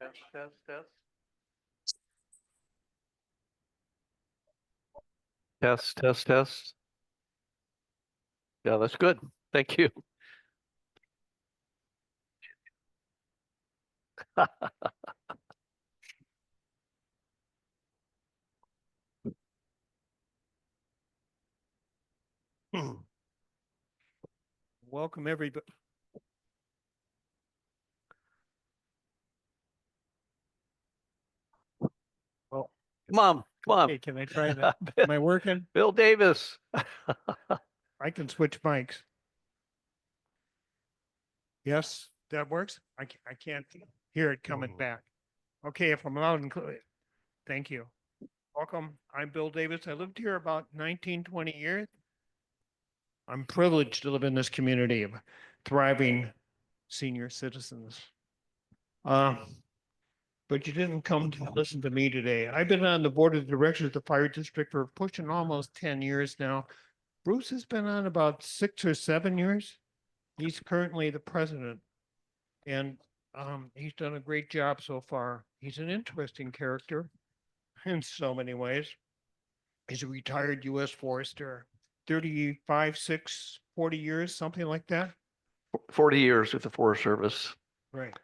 Test, test, test. Test, test, test. Yeah, that's good. Thank you. Welcome, everybody. Well, Come on, come on. hey, can I try that? Am I working? Bill Davis. I can switch mics. Yes, that works. I can't hear it coming back. Okay, if I'm loud and clear. Thank you. Welcome. I'm Bill Davis. I lived here about 19, 20 years. I'm privileged to live in this community of thriving senior citizens. But you didn't come to listen to me today. I've been on the board of directors of the fire district for pushing almost 10 years now. Bruce has been on about 6 or 7 years. He's currently the president, and he's done a great job so far. He's an interesting character in so many ways. He's a retired U.S. forester, 35, 6, 40 years, something like that. 40 years with the Forest Service. Right.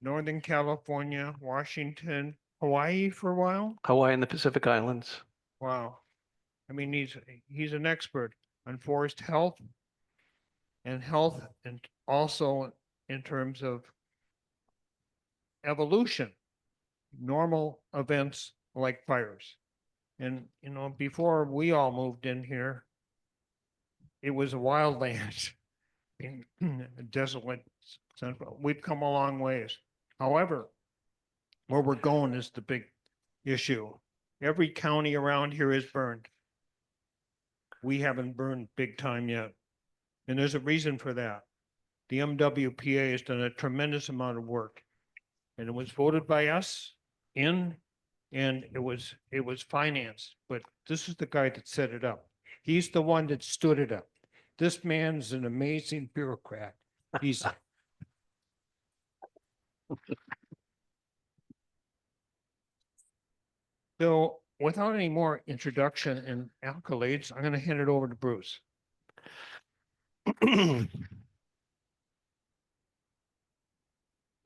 Northern California, Washington, Hawaii for a while. Hawaii and the Pacific Islands. Wow. I mean, he's an expert on forest health and also in terms of evolution, normal events like fires. And, you know, before we all moved in here, it was a wild land, desolate. We've come a long ways. However, where we're going is the big issue. Every county around here is burned. We haven't burned big time yet. And there's a reason for that. The MWPA has done a tremendous amount of work. And it was voted by us in, and it was financed. But this is the guy that set it up. He's the one that stood it up. This man's an amazing bureaucrat. He's so without any more introduction and accolades, I'm going to hand it over to Bruce.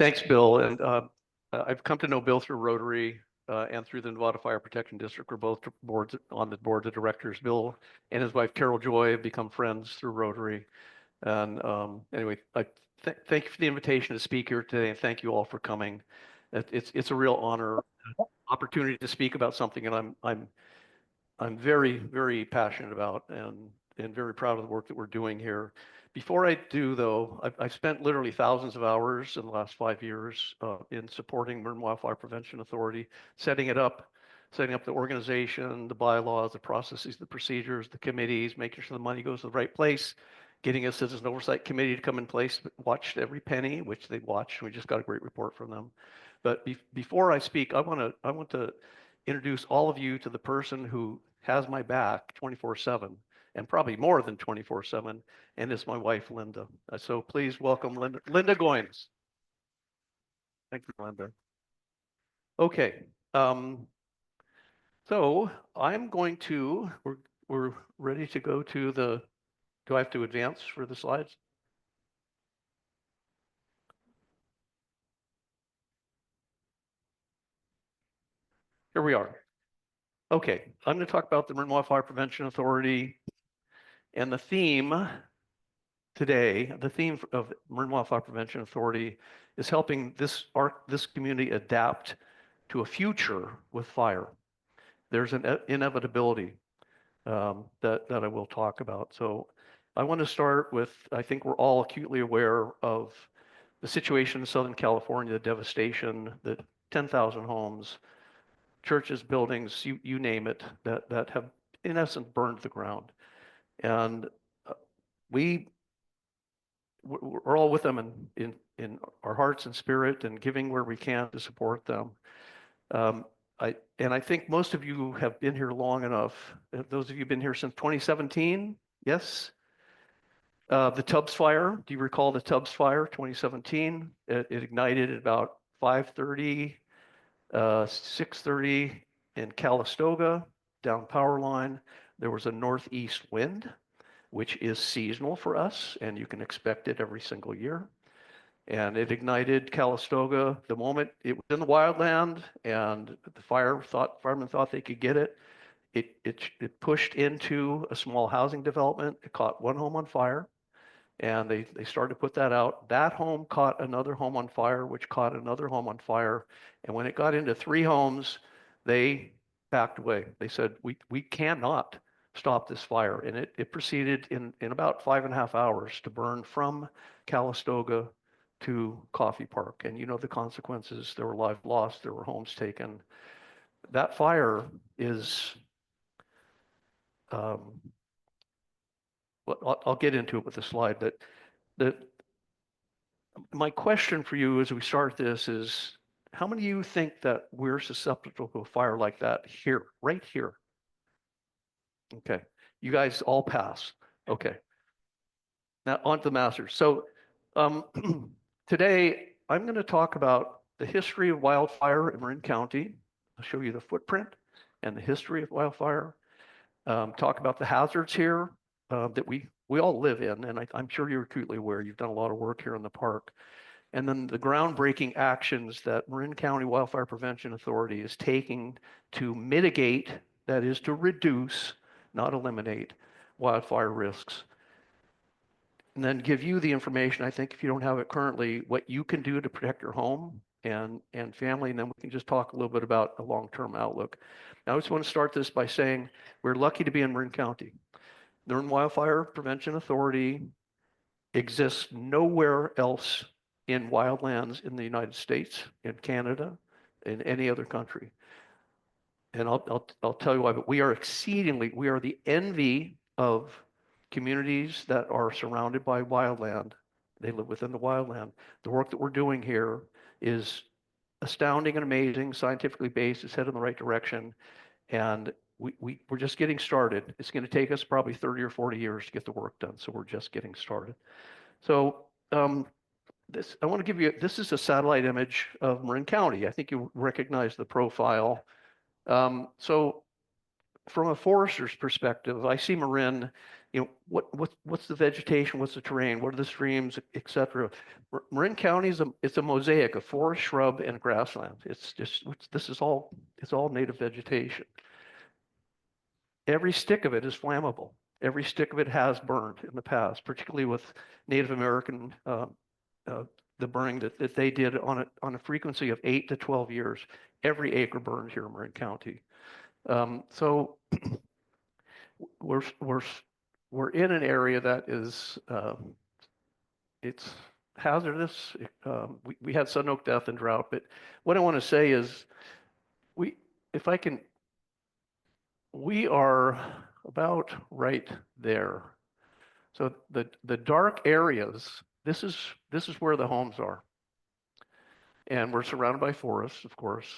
Thanks, Bill. And I've come to know Bill through Rotary and through the Nevada Fire Protection District. We're both on the board of directors. Bill and his wife, Carol Joy, have become friends through Rotary. And anyway, thank you for the invitation to speak here today, and thank you all for coming. It's a real honor, opportunity to speak about something that I'm very, very passionate about and very proud of the work that we're doing here. Before I do, though, I've spent literally thousands of hours in the last 5 years in supporting Marin Wildfire Prevention Authority, setting up the organization, the bylaws, the processes, the procedures, the committees, making sure the money goes to the right place, getting a citizen oversight committee to come in place, watched every penny, which they watched. We just got a great report from them. But before I speak, I want to introduce all of you to the person who has my back 24/7 and probably more than 24/7, and it's my wife, Linda. So please welcome Linda Goins. Thank you, Linda. Okay. So I'm going to, we're ready to go to the, do I have to advance for the slides? Here we are. Okay, I'm going to talk about the Marin Wildfire Prevention Authority, and the theme today, the theme of Marin Wildfire Prevention Authority is helping this community adapt to a future with fire. There's an inevitability that I will talk about. So I want to start with, I think we're all acutely aware of the situation in Southern California, the devastation, the 10,000 homes, churches, buildings, you name it, that have in essence burned to the ground. And we're all with them in our hearts and spirit and giving where we can to support them. I think most of you have been here long enough. Those of you have been here since 2017, yes? The Tubbs fire, do you recall the Tubbs fire, 2017? It ignited at about 5:30, 6:30 in Calistoga, down power line. There was a northeast wind, which is seasonal for us, and you can expect it every single year. And it ignited Calistoga the moment it was in the wildland, and the firemen thought they could get it. It pushed into a small housing development. It caught one home on fire, and they started to put that out. That home caught another home on fire, which caught another home on fire. And when it got into 3 homes, they backed away. They said, we cannot stop this fire. And it proceeded in about 5.5 hours to burn from Calistoga to Coffee Park. And you know the consequences. There were lives lost, there were homes taken. That fire is, well, I'll get into it with the slide, that my question for you as we start this is, how many of you think that we're susceptible to a fire like that here, right here? Okay, you guys all pass. Okay, now on to the masters. So um, today I'm going to talk about the history of wildfire in Marin County. I'll show you the footprint and the history of wildfire. Talk about the hazards here that we all live in, and I'm sure you're acutely aware. You've done a lot of work here in the park. And then the groundbreaking actions that Marin County Wildfire Prevention Authority is taking to mitigate, that is to reduce, not eliminate, wildfire risks. And then give you the information, I think if you don't have it currently, what you can do to protect your home and family, and then we can just talk a little bit about a long-term outlook. Now, I just want to start this by saying we're lucky to be in Marin County. The Marin Wildfire Prevention Authority exists nowhere else in wildlands in the United States, in Canada, in any other country. And I'll tell you why, but we are the envy of communities that are surrounded by wildland. They live within the wildland. The work that we're doing here is astounding and amazing, scientifically based, it's headed in the right direction. And we're just getting started. It's going to take us probably 30 or 40 years to get the work done. So we're just getting started. So I want to give you, this is a satellite image of Marin County. I think you recognize the profile. So from a forester's perspective, I see Marin, you know, what's the vegetation, what's the terrain, what are the streams, et cetera. Marin County it's a mosaic of forest, shrub, and grassland. It's all native vegetation. Every stick of it is flammable. Every stick of it has burned in the past, particularly with Native American, the burning that they did on a frequency of 8 to 12 years. Every acre burned here in Marin County. So we're in an area that is it's hazardous. We had sun oak death and drought, but what I want to say is we are about right there. So the dark areas, this is where the homes are. And we're surrounded by forests, of course.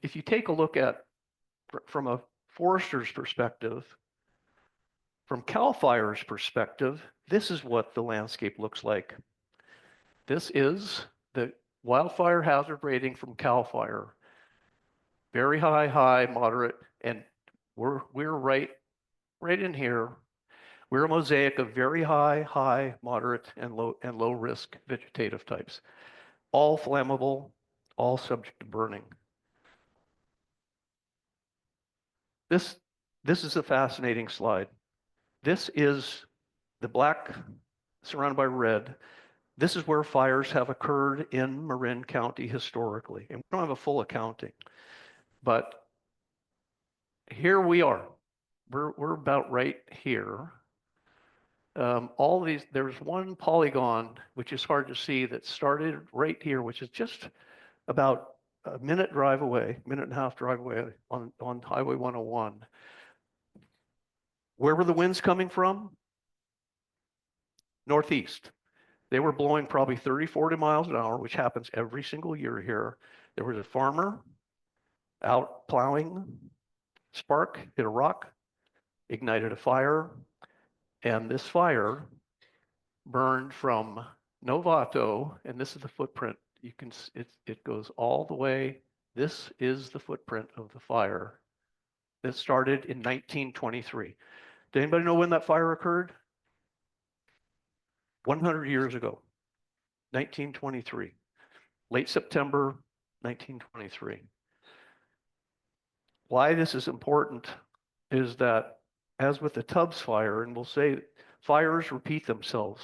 If you take a look at, from a forester's perspective, from CAL FIRE's perspective, this is what the landscape looks like. This is the wildfire hazard rating from CAL FIRE. Very high, high, moderate, and we're right in here. We're a mosaic of very high, high, moderate, and low risk vegetative types. All flammable, all subject to burning. This is a fascinating slide. This is the black surrounded by red. This is where fires have occurred in Marin County historically. And we don't have a full accounting, but here we are. We're about right here. All these, there's one polygon, which is hard to see, that started right here, which is just about a minute and a half drive away on Highway 101. Where were the winds coming from? Northeast. They were blowing probably 30, 40 miles an hour, which happens every single year here. There was a farmer out plowing, spark hit a rock, ignited a fire, and this fire burned from Novato, and this is the footprint. You can, it goes all the way. This is the footprint of the fire that started in 1923. Does anybody know when that fire occurred? 100 years ago, 1923, late September 1923. Why this is important is that, as with the Tubbs fire, and we'll say fires repeat themselves.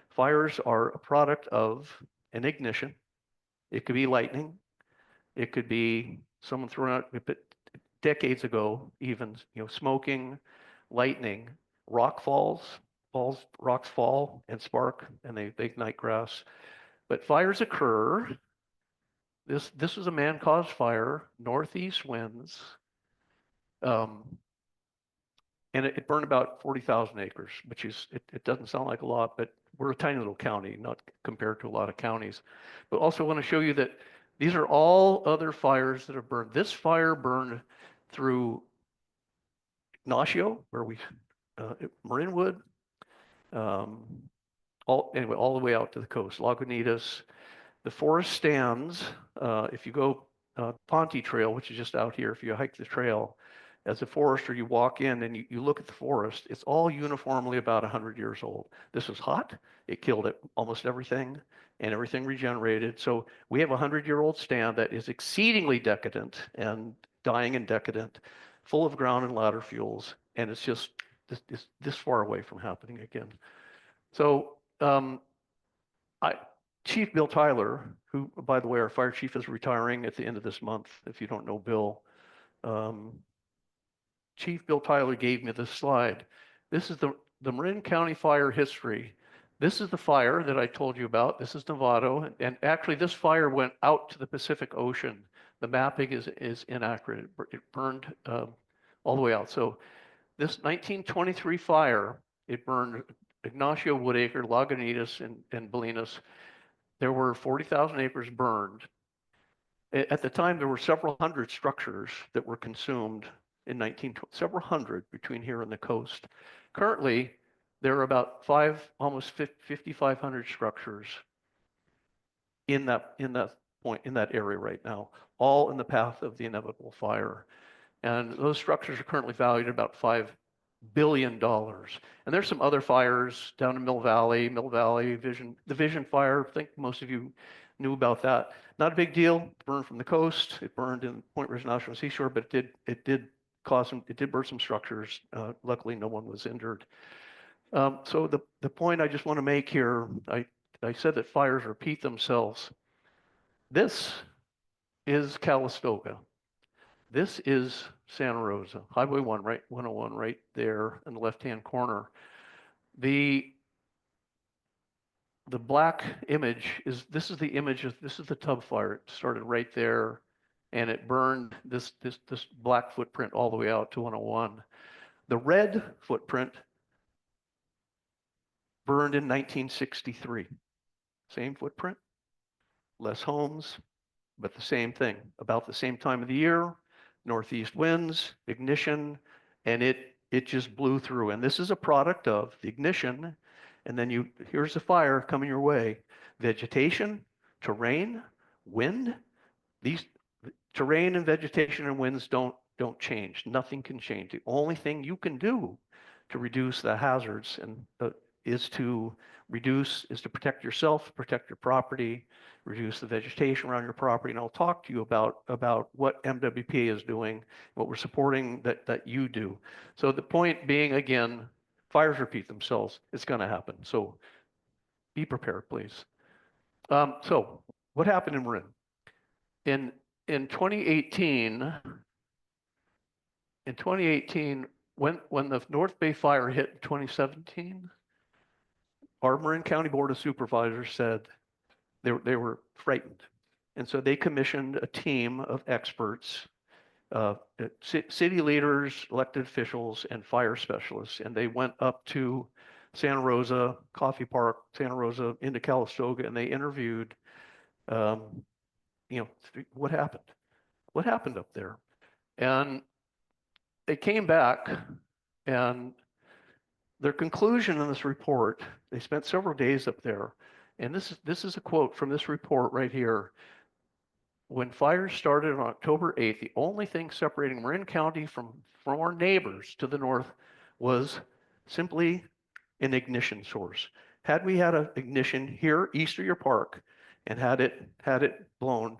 Fires are a product of an ignition. It could be lightning. It could be someone throwing out, decades ago, even, smoking, lightning, rock rocks fall and spark, and they ignite grass. But fires occur. This was a man-caused fire, northeast winds, um, and it burned about 40,000 acres, which is, it doesn't sound like a lot, but we're a tiny little county, not compared to a lot of counties. But also want to show you that these are all other fires that have burned. This fire burned through Ignacio, where Marinwood, all the way out to the coast, Lagunitas. The forest stands, if you go Ponte Trail, which is just out here, if you hike the trail, as a forester, you walk in and you look at the forest, it's all uniformly about 100 years old. This was hot. It killed almost everything, and everything regenerated. So we have a 100-year-old stand that is exceedingly decadent and dying and decadent, full of ground and ladder fuels, and it's just this far away from happening again. So Chief Bill Tyler, who, by the way, our fire chief is retiring at the end of this month, if you don't know Bill. Chief Bill Tyler gave me this slide. This is the Marin County fire history. This is the fire that I told you about. This is Novato. And actually, this fire went out to the Pacific Ocean. The mapping is inaccurate. It burned all the way out. So this 1923 fire, it burned Ignacio, Woodacre, Lagunitas, and Bolinas. There were 40,000 acres burned. At the time, there were several hundred structures that were consumed in several hundred between here and the coast. Currently, there are about almost 5,500 structures in that area right now, all in the path of the inevitable fire. And those structures are currently valued at about $5 billion. And there's some other fires down in Mill Valley, the Vision fire. I think most of you knew about that. Not a big deal. It burned from the coast. It burned in Point Reyes National Seashore, but it did burn some structures. Luckily, no one was injured. So the point I just want to make here, I said that fires repeat themselves. This is Calistoga. This is Santa Rosa, Highway 101 right there in the left-hand corner. The black image this is the image of, this is the tub fire. It started right there, and it burned this black footprint all the way out to 101. The red footprint burned in 1963. Same footprint, less homes, but the same thing. About the same time of the year, northeast winds, ignition, and it just blew through. And this is a product of the ignition, and then here's the fire coming your way. Vegetation, terrain, wind. These terrain and vegetation and winds don't change. Nothing can change. The only thing you can do to reduce the hazards is to protect yourself, protect your property, reduce the vegetation around your property. And I'll talk to you about what MWPA is doing, what we're supporting that you do. So the point being, again, fires repeat themselves. It's going to happen. So be prepared, please. So what happened in Marin? In 2018, when the North Bay fire hit in 2017, our Marin County Board of Supervisors said they were frightened. And so they commissioned a team of experts, city leaders, elected officials, and fire specialists. And they went up to Santa Rosa, Coffee Park, Santa Rosa, into Calistoga, and they interviewed, what happened? What happened up there? And they came back, and their conclusion in this report, they spent several days up there, And this is a quote from this report right here. When fires started on October 8th, the only thing separating Marin County from our neighbors to the north was simply an ignition source. Had we had an ignition here east of your park and had it blown,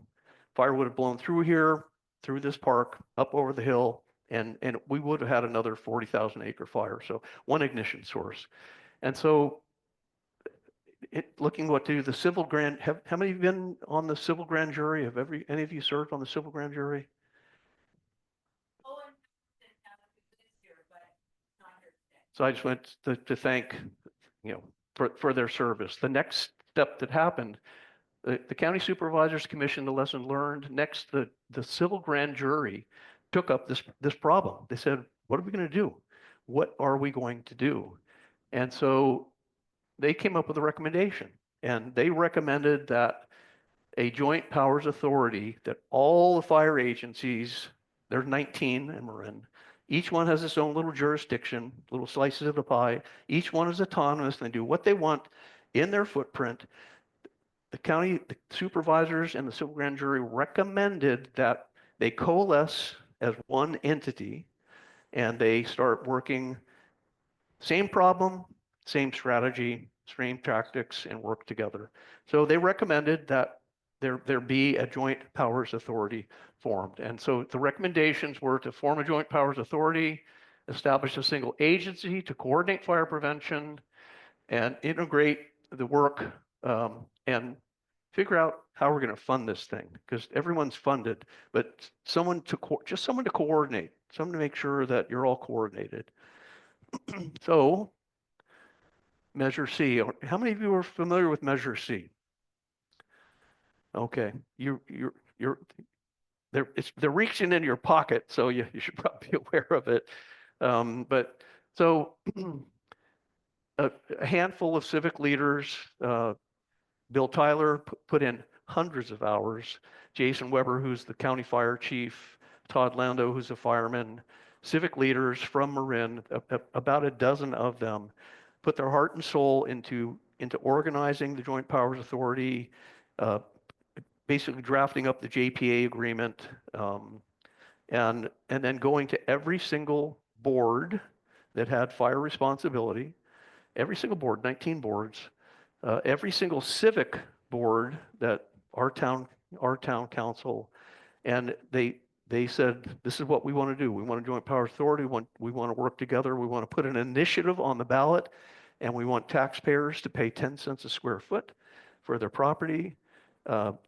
fire would have blown through here, through this park, up over the hill, and we would have had another 40,000 acre fire. So one ignition source. And so looking what to do, the civil grand, how many of you been on the civil grand jury? Have any of you served on the civil grand jury? So I just went to thank, for their service. The next step that happened, the county supervisors commission, the lesson learned. Next, the civil grand jury took up this problem. They said, what are we going to do? What are we going to do? And so they came up with a recommendation, and they recommended that a joint powers authority, that all the fire agencies, there's 19 in Marin, each one has its own little jurisdiction, little slices of the pie. Each one is autonomous and they do what they want in their footprint. The supervisors and the civil grand jury recommended that they coalesce as one entity and they start working same problem, same strategy, same tactics, and work together. So they recommended that there be a joint powers authority formed. And so the recommendations were to form a joint powers authority, establish a single agency to coordinate fire prevention, and integrate the work and figure out how we're going to fund this thing, because everyone's funded, but just someone to coordinate, someone to make sure that you're all coordinated. So Measure C. How many of you are familiar with Measure C? Okay, they're reaching in your pocket, so you should probably be aware of it. But so a handful of civic leaders, Bill Tyler put in hundreds of hours. Jason Weber, who's the county fire chief, Todd Lando, who's a fireman, civic leaders from Marin, about a dozen of them, put their heart and soul into organizing the Joint Powers Authority, basically drafting up the JPA agreement, and then going to every single board that had fire responsibility, every single board, 19 boards, every single civic board that our town council, and they said, this is what we want to do. We want a joint powers authority. We want to work together. We want to put an initiative on the ballot, and we want taxpayers to pay 10 cents a square foot for their property,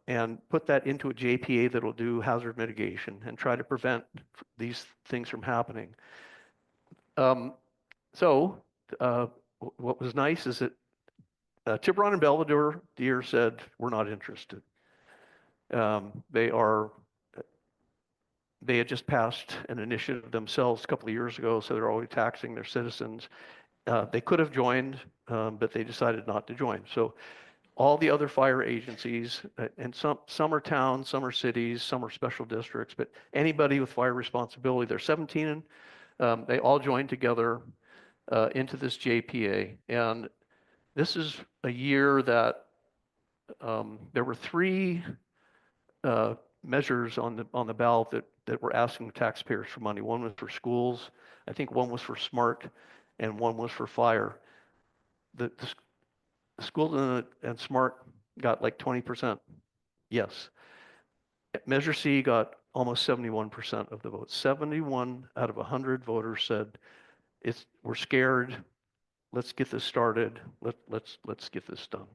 and put that into a JPA that'll do hazard mitigation and try to prevent these things from happening. So what was nice is that Tiburon and Belvedere said, we're not interested. They had just passed an initiative themselves a couple of years ago, so they're already taxing their citizens. They could have joined, but they decided not to join. So all the other fire agencies, and some are towns, some are cities, some are special districts, but anybody with fire responsibility, there's 17, they all joined together into this JPA. And this is a year that there were three measures on the ballot that were asking taxpayers for money. One was for schools, I think one was for SMART, and one was for fire. The school and SMART got like 20% yes. Measure C got almost 71% of the votes. 71 out of 100 voters said, we're scared, let's get this started, let's get this done.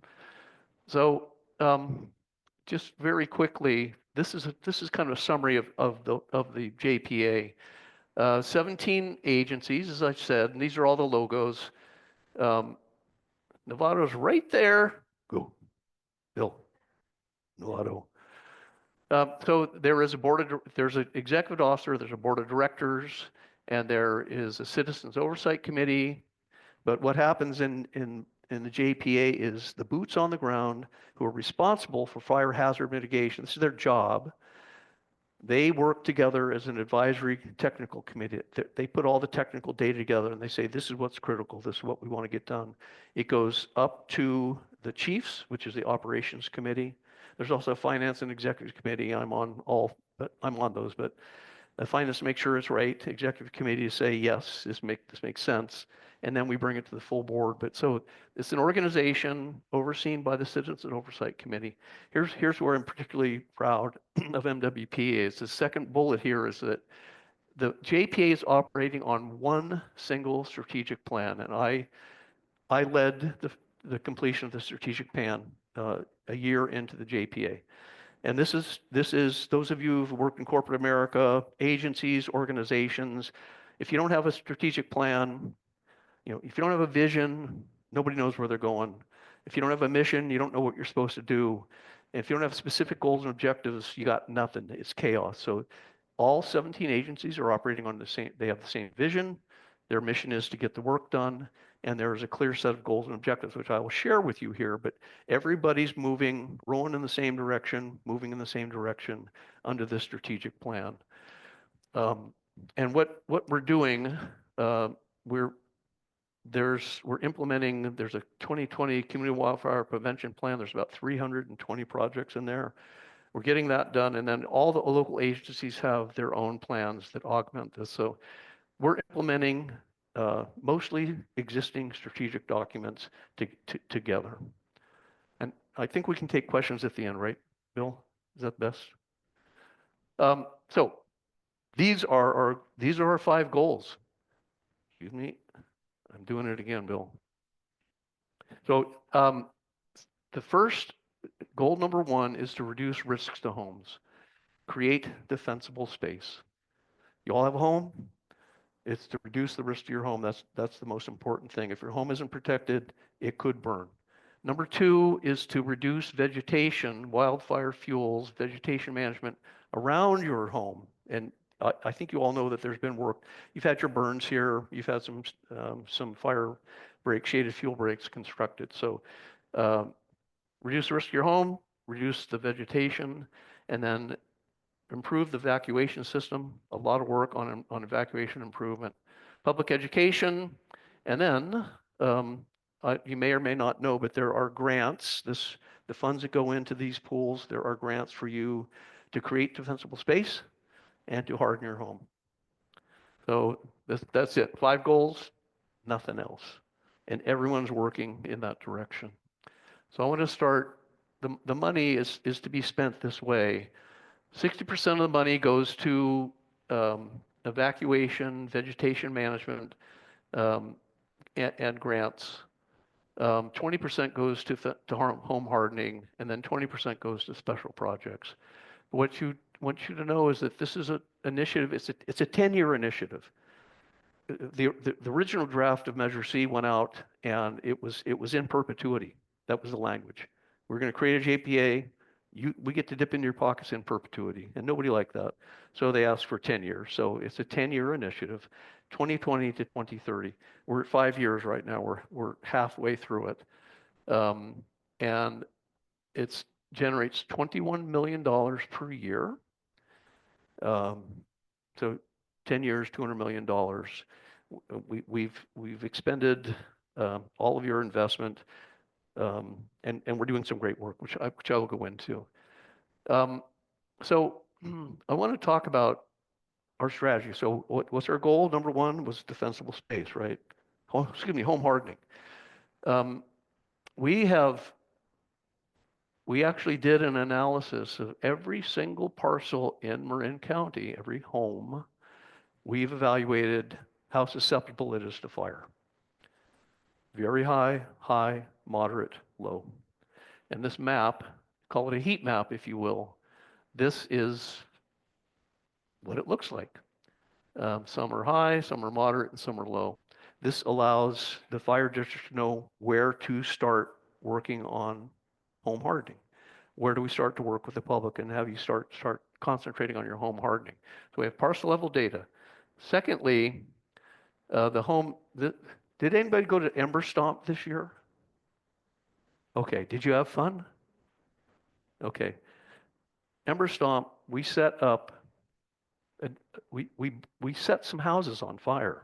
So just very quickly, this is kind of a summary of the JPA. 17 agencies, as I said, and these are all the logos. Novato's right there. Go, Bill. Novato. So there is there's an executive officer, there's a board of directors, and there is a citizens oversight committee. But what happens in the JPA is the boots on the ground who are responsible for fire hazard mitigation. This is their job. They work together as an advisory technical committee. They put all the technical data together and they say, this is what's critical. This is what we want to get done. It goes up to the chiefs, which is the operations committee. There's also a finance and executive committee. I'm on all, but I'm on those, but the finance to make sure it's right. Executive committee to say, yes, this makes sense. And then we bring it to the full board. But so it's an organization overseen by the Citizen Oversight Committee. Here's where I'm particularly proud of MWPA. It's the second bullet here is that the JPA is operating on one single strategic plan. And I led the completion of the strategic plan a year into the JPA. And this is those of you who've worked in corporate America, agencies, organizations. If you don't have a strategic plan, if you don't have a vision, nobody knows where they're going. If you don't have a mission, you don't know what you're supposed to do. And if you don't have specific goals and objectives, you got nothing. It's chaos. So all 17 agencies are operating on they have the same vision. Their mission is to get the work done. And there is a clear set of goals and objectives, which I will share with you here, but everybody's rowing in the same direction, moving in the same direction under this strategic plan. And what we're doing, we're implementing, there's a 2020 community wildfire prevention plan. There's about 320 projects in there. We're getting that done. And then all the local agencies have their own plans that augment this. So we're implementing mostly existing strategic documents together. And I think we can take questions at the end, right, Bill? Is that best? So these are our 5 goals. Excuse me. I'm doing it again, Bill. So the first goal, number 1, is to reduce risks to homes. Create defensible space. You all have a home? It's to reduce the risk to your home. That's the most important thing. If your home isn't protected, it could burn. Number 2 is to reduce vegetation, wildfire fuels, vegetation management around your home. And I think you all know that there's been work. You've had your burns here. You've had some fire breaks, shaded fuel breaks constructed. So reduce the risk to your home, reduce the vegetation, and then improve the evacuation system. A lot of work on evacuation improvement. Public education, and then you may or may not know, but there are grants. The funds that go into these pools, there are grants for you to create defensible space and to harden your home. So that's it. 5 goals, nothing else. And everyone's working in that direction. So I want to start, the money is to be spent this way. 60% of the money goes to evacuation, vegetation management, and grants. 20% goes to home hardening, and then 20% goes to special projects. What you want you to know is that this is an initiative. It's a 10-year initiative. The original draft of Measure C went out, and it was in perpetuity. That was the language. We're going to create a JPA. We get to dip into your pockets in perpetuity, and nobody liked that. So they asked for 10 years. So it's a 10-year initiative, 2020 to 2030. We're at 5 years right now. We're halfway through it. And it generates $21 million per year. So 10 years, $200 million. We've expended all of your investment. And we're doing some great work, which I will go into. So I want to talk about our strategy. So what's our goal? Number 1 was defensible space, right? Home hardening. We actually did an analysis of every single parcel in Marin County, every home. We've evaluated how susceptible it is to fire. Very high, high, moderate, low. And this map, call it a heat map, if you will, this is what it looks like. Some are high, some are moderate, and some are low. This allows the fire district to know where to start working on home hardening. Where do we start to work with the public and have you start concentrating on your home hardening? So we have parcel level data. Secondly, did anybody go to Ember Stomp this year? Okay, did you have fun? Okay. Ember Stomp, we set up, we set some houses on fire.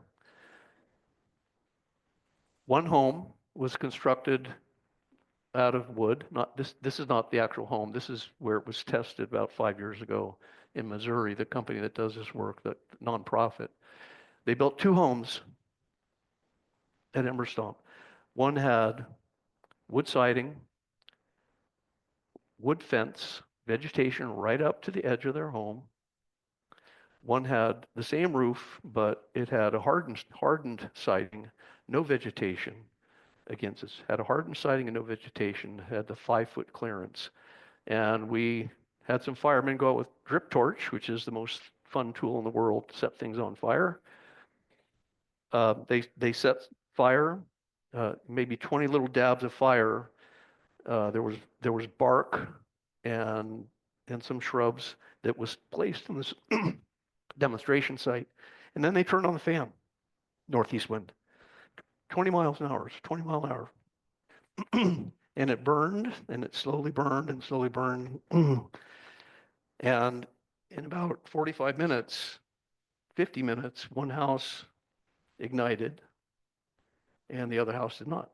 One home was constructed out of wood. Not this. This is not the actual home. This is where it was tested about 5 years ago in Missouri. The company that does this work, the nonprofit, they built two homes at Emerstomp. One had wood siding, wood fence, vegetation right up to the edge of their home. One had the same roof, but it had a hardened siding, no vegetation against it. Had a hardened siding and no vegetation, had the 5 foot clearance. And we had some firemen go out with drip torch, which is the most fun tool in the world to set things on fire. They set fire, maybe 20 little dabs of fire. There was bark and some shrubs that was placed in this demonstration site, and then they turned on the fan, northeast wind, 20 miles an hour, 20 mile an hour, and it burned, and it slowly burned and slowly burned, and in about 45 minutes, 50 minutes, one house ignited, and the other house did not.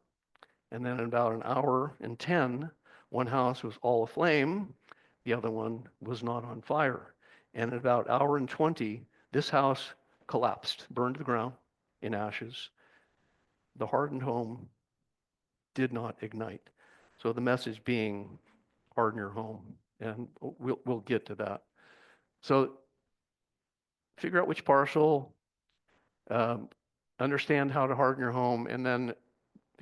And then in about an hour and 10, one house was all aflame, the other one was not on fire. And in about an hour and 20, this house collapsed, burned to the ground in ashes. The hardened home did not ignite. So the message being, harden your home, and we'll get to that. So figure out which parcel, understand how to harden your home, and then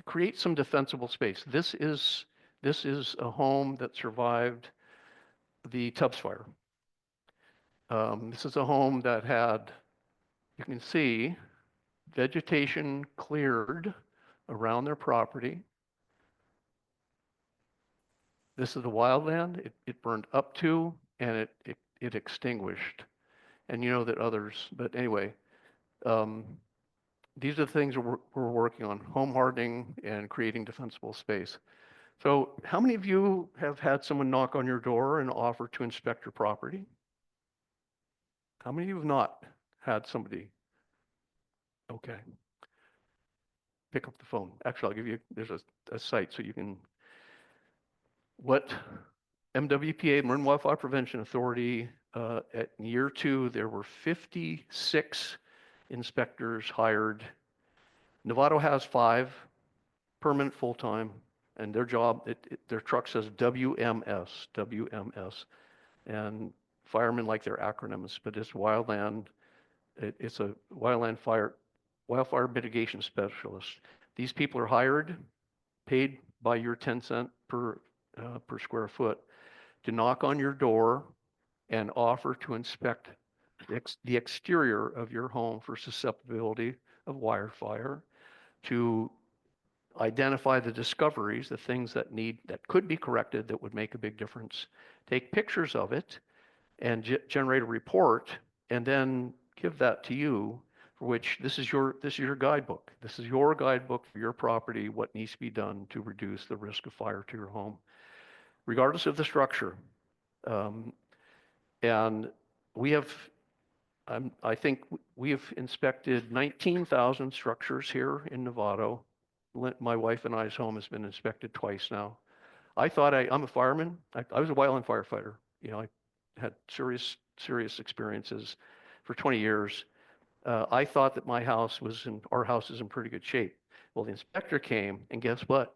create some defensible space. This is a home that survived the Tubbs fire. This is a home that had, you can see, vegetation cleared around their property. This is the wildland. It burned up to, and it extinguished. And you know that others, but anyway, these are the things we're working on: home hardening and creating defensible space. So how many of you have had someone knock on your door and offer to inspect your property? How many of you have not had somebody? Okay. Pick up the phone. Actually, I'll give you, there's a site so you can, what MWPA, Marin Wildfire Prevention Authority, at year 2, there were 56 inspectors hired. Novato has 5, permanent full-time, and their job, their truck says WMS, and firemen like their acronyms, but it's wildland, it's a wildfire mitigation specialist. These people are hired, paid by your 10 cent per square foot to knock on your door and offer to inspect the exterior of your home for susceptibility of wildfire, to identify the discoveries, the things that could be corrected that would make a big difference, take pictures of it, and generate a report, and then give that to you, for which this is your guidebook. This is your guidebook for your property, what needs to be done to reduce the risk of fire to your home, regardless of the structure. And we have, I think we have inspected 19,000 structures here in Novato. My wife and I's home has been inspected twice now. I thought I'm a fireman. I was a wildland firefighter. You know, I had serious experiences for 20 years. I thought that our house is in pretty good shape. Well, the inspector came, and guess what?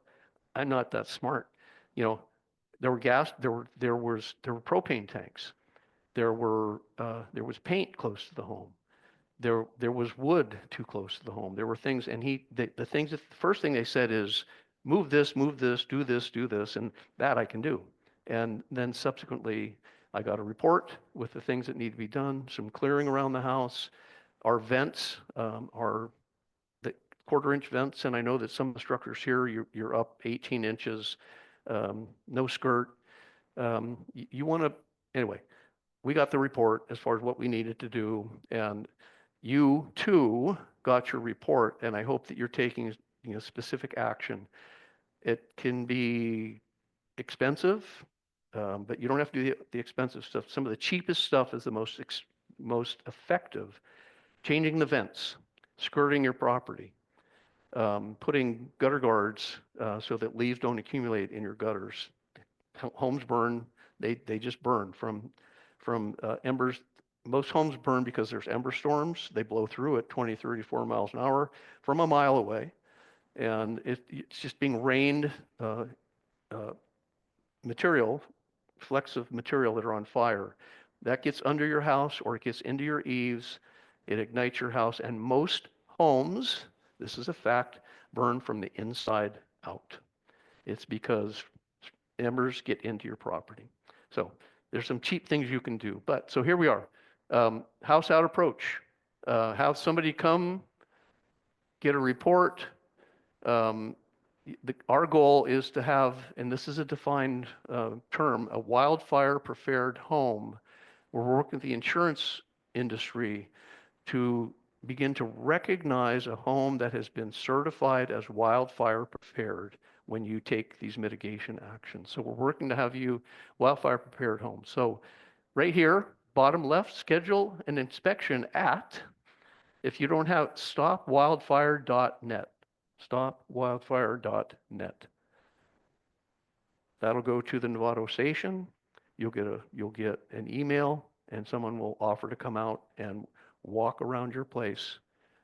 I'm not that smart. You know, there were propane tanks. There was paint close to the home. There was wood too close to the home. There were things, and the first thing they said is, move this, do this, and that I can do. And then subsequently, I got a report with the things that need to be done, some clearing around the house. Our vents are the 1/4-inch vents, and I know that some of the structures here, you're up 18 inches, no skirt. You want to, anyway, we got the report as far as what we needed to do, and you too got your report, and I hope that you're taking specific action. It can be expensive, but you don't have to do the expensive stuff. Some of the cheapest stuff is the most effective. Changing the vents, skirting your property, putting gutter guards so that leaves don't accumulate in your gutters. Homes burn, they just burn from embers. Most homes burn because there's ember storms. They blow through at 20, 34 miles an hour from a mile away. And it's just being rained uh, material, flecks of material that are on fire. That gets under your house or it gets into your eaves. It ignites your house. And most homes, this is a fact, burn from the inside out. It's because embers get into your property. So there's some cheap things you can do. But so here we are. House out approach. Have somebody come, get a report. Our goal is to have, and this is a defined term, a wildfire prepared home. We're working with the insurance industry to begin to recognize a home that has been certified as wildfire prepared when you take these mitigation actions. So we're working to have you wildfire prepared home. So right here, bottom left, schedule an inspection at, if you don't have, stopwildfire.net, stopwildfire.net. That'll go to the Novato station. You'll get an email and someone will offer to come out and walk around your place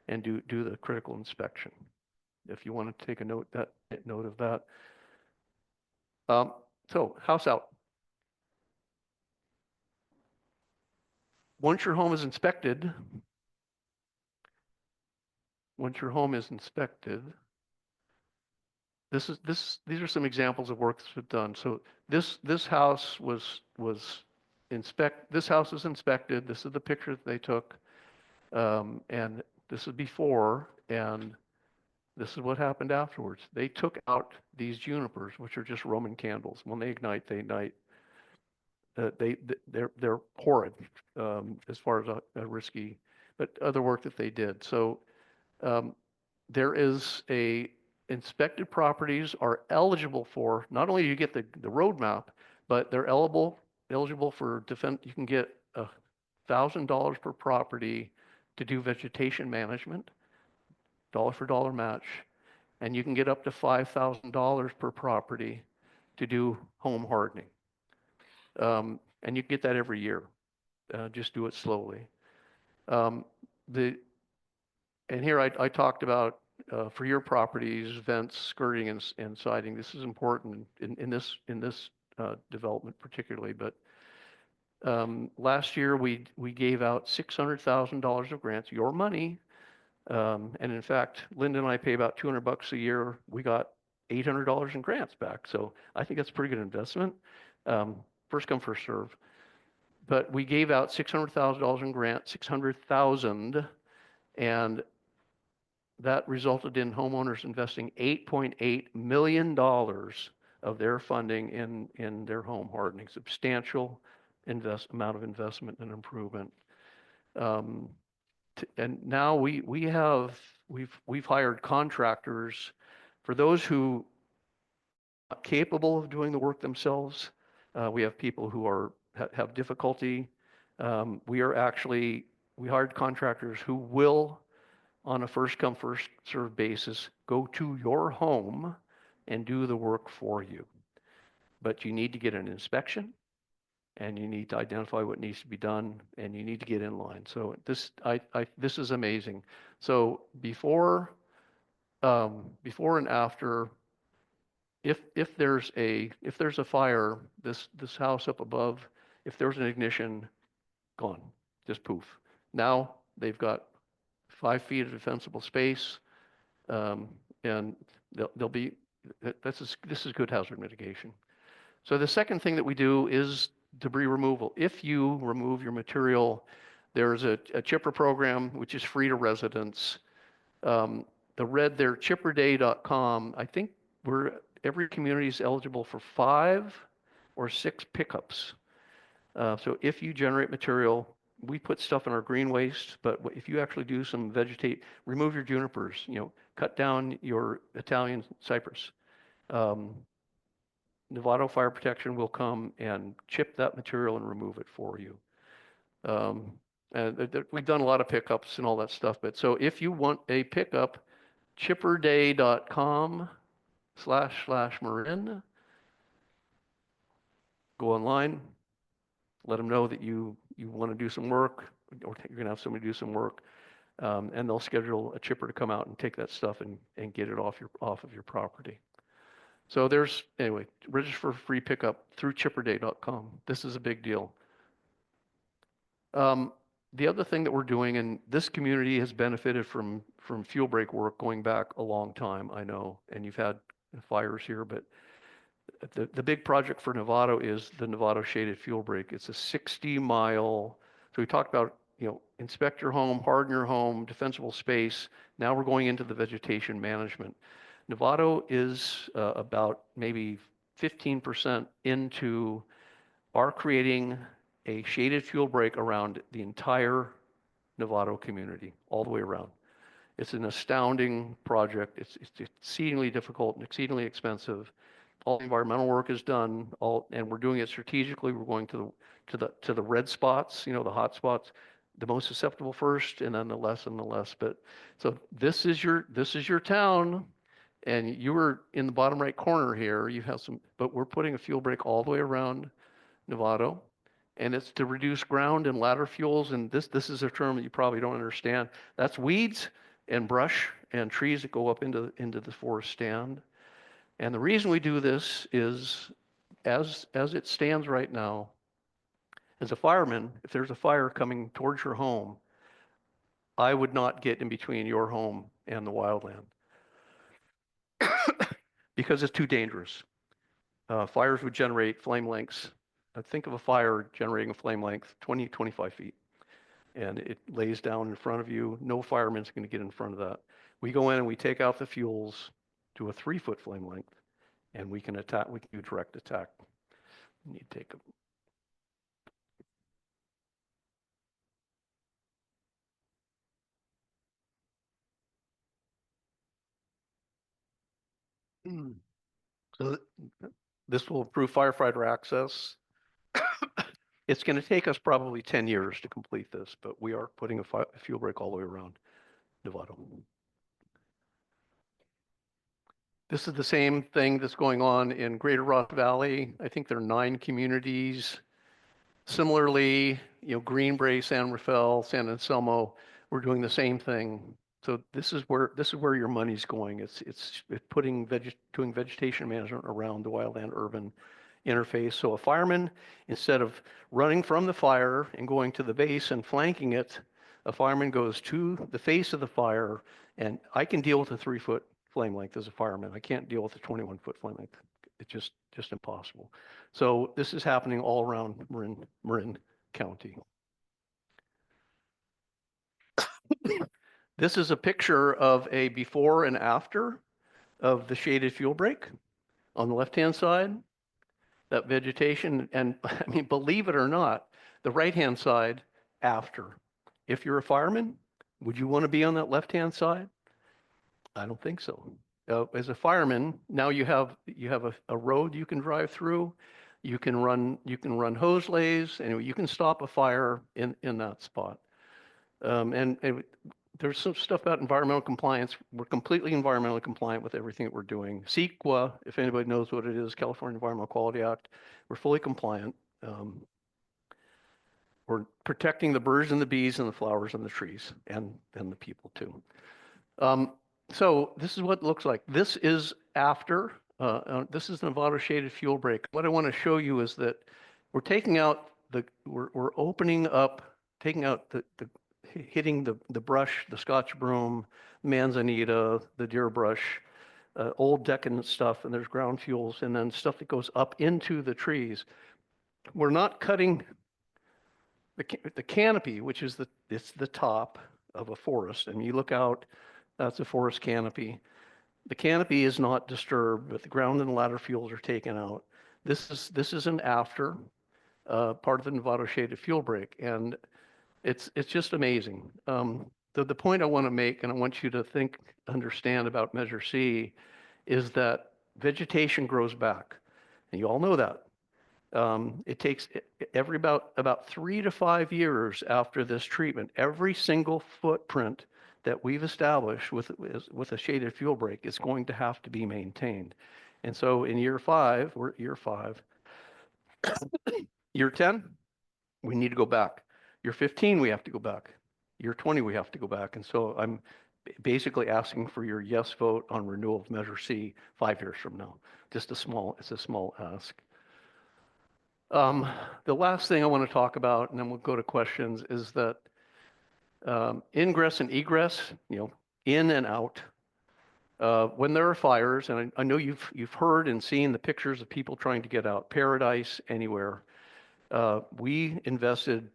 and do the critical inspection. If you want to take a note of that. So house out. Once your home is inspected, these are some examples of work that's been done. So this house this house is inspected. This is the picture that they took. And this is before, and this is what happened afterwards. They took out these junipers, which are just Roman candles. When they ignite, they're horrid as far as a risky, but other work that they did. So there is inspected properties are eligible for, not only do you get the roadmap, but they're eligible for you can get $1,000 per property to do vegetation management, dollar for dollar match, and you can get up to $5,000 per property to do home hardening. And you get that every year. Just do it slowly. And here I talked about for your properties, vents, skirting, and siding. This is important in this development particularly. But last year we gave out $600,000 of grants, your money. And in fact, Linda and I pay about $200 a year. We got $800 in grants back. So I think that's a pretty good investment. First come, first serve. But we gave out $600,000 in grants, 600,000, and that resulted in homeowners investing $8.8 million of their funding in their home hardening, substantial amount of investment and improvement. And now we've hired contractors for those who are capable of doing the work themselves. We have people who have difficulty. We hired contractors who will, on a first come, first served basis, go to your home and do the work for you. But you need to get an inspection and you need to identify what needs to be done and you need to get in line. So this is amazing. So before and after, if there's a fire, this house up above, if there's an ignition, gone, just poof. Now they've got 5 feet of defensible space, and this is good hazard mitigation. So the second thing that we do is debris removal. If you remove your material, there's a chipper program which is free to residents. The red there, chipperday.com. I think every community is eligible for 5 or 6 pickups. So if you generate material, we put stuff in our green waste, but if you actually do some remove your junipers, cut down your Italian cypress. Novato Fire Protection will come and chip that material and remove it for you. And we've done a lot of pickups and all that stuff, but so if you want a pickup, chipperday.com//Marin. Go online, let them know that you want to do some work, or you're going to have somebody do some work, and they'll schedule a chipper to come out and take that stuff and get it off of your property. So anyway, register for free pickup through chipperday.com. This is a big deal. The other thing that we're doing, and this community has benefited from fuel break work going back a long time, I know, and you've had fires here, but the big project for Novato is the Novato Shaded Fuel Break. It's a 60-mile, so we talked about, inspect your home, harden your home, defensible space. Now we're going into the vegetation management. Novato is about maybe 15% into our creating a shaded fuel break around the entire Novato community, all the way around. It's an astounding project. It's exceedingly difficult and exceedingly expensive. All the environmental work is done, and we're doing it strategically. We're going to the red spots, the hot spots, the most susceptible first, and then the less and the less. But so this is your town, and you were in the bottom right corner here. You have but we're putting a fuel break all the way around Novato, and it's to reduce ground and ladder fuels. And this is a term that you probably don't understand. That's weeds and brush and trees that go up into the forest stand. And the reason we do this is, as it stands right now, as a fireman, if there's a fire coming towards your home, I would not get in between your home and the wildland because it's too dangerous. Fires would generate flame lengths. Think of a fire generating a flame length 20, 25 feet, and it lays down in front of you. No fireman's going to get in front of that. We go in and we take out the fuels to a 3-foot flame length, and we can attack. We can do direct attack. You need to take a. So this will improve firefighter access. It's going to take us probably 10 years to complete this, but we are putting a fuel break all the way around Novato. This is the same thing that's going on in Greater Ross Valley. I think there are 9 communities. Similarly, Greenbrae, San Rafael, San Anselmo, we're doing the same thing. So this is where your money's going. It's doing vegetation management around the wildland urban interface. So a fireman, instead of running from the fire and going to the base and flanking it, a fireman goes to the face of the fire, and I can deal with a 3-foot flame length as a fireman. I can't deal with a 21-foot flame length. It's just impossible. So this is happening all around Marin County. This is a picture of a before and after of the shaded fuel break. On the left-hand side, that vegetation, and I mean, believe it or not, the right-hand side after. If you're a fireman, would you want to be on that left-hand side? I don't think so. As a fireman, now you have a road you can drive through. You can run hose lays, and you can stop a fire in that spot. And there's some stuff about environmental compliance. We're completely environmentally compliant with everything that we're doing. CEQA, if anybody knows what it is, California Environmental Quality Act, we're fully compliant. We're protecting the birds and the bees and the flowers and the trees and the people too. So this is what it looks like. This is after. This is the Novato Shaded Fuel Break. What I want to show you is that we're taking out we're opening up, taking out hitting the brush, the Scotch broom, manzanita, the deer brush, old decadent stuff, and there's ground fuels, and then stuff that goes up into the trees. We're not cutting the canopy, which is it's the top of a forest, and you look out, that's a forest canopy. The canopy is not disturbed, but the ground and ladder fuels are taken out. This is an after part of the Novato Shaded Fuel Break, and it's just amazing. The point I want to make, and I want you to understand about Measure C, is that vegetation grows back, and you all know that. It takes about 3 to 5 years after this treatment. Every single footprint that we've established with a shaded fuel break is going to have to be maintained. And so in year 5, we're at year 5. Year 10, we need to go back. Year 15, we have to go back. Year 20, we have to go back. And so I'm basically asking for your yes vote on renewal of Measure C 5 years from now. It's a small ask. The last thing I want to talk about, and then we'll go to questions, is that ingress and egress, in and out. When there are fires, and I know you've heard and seen the pictures of people trying to get out, Paradise, anywhere. We invested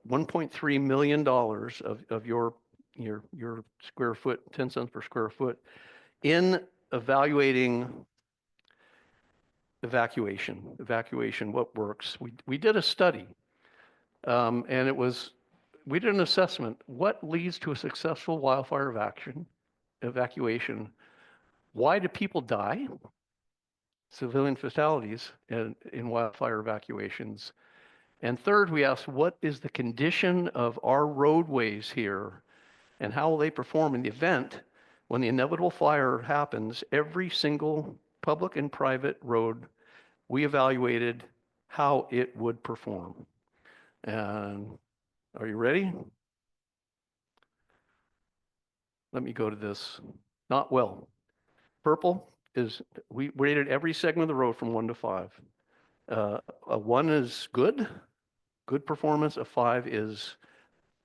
$1.3 million of your square foot, 10 cents per square foot, in evaluating evacuation, what works. We did a study, and we did an assessment. What leads to a successful wildfire evacuation? Why do people die? Civilian fatalities in wildfire evacuations. And third, we asked, what is the condition of our roadways here, and how will they perform in the event when the inevitable fire happens? Every single public and private road, we evaluated how it would perform. And are you ready? Let me go to this. Not well. Purple is, we rated every segment of the road from 1 to 5. A 1 is good performance. A 5 is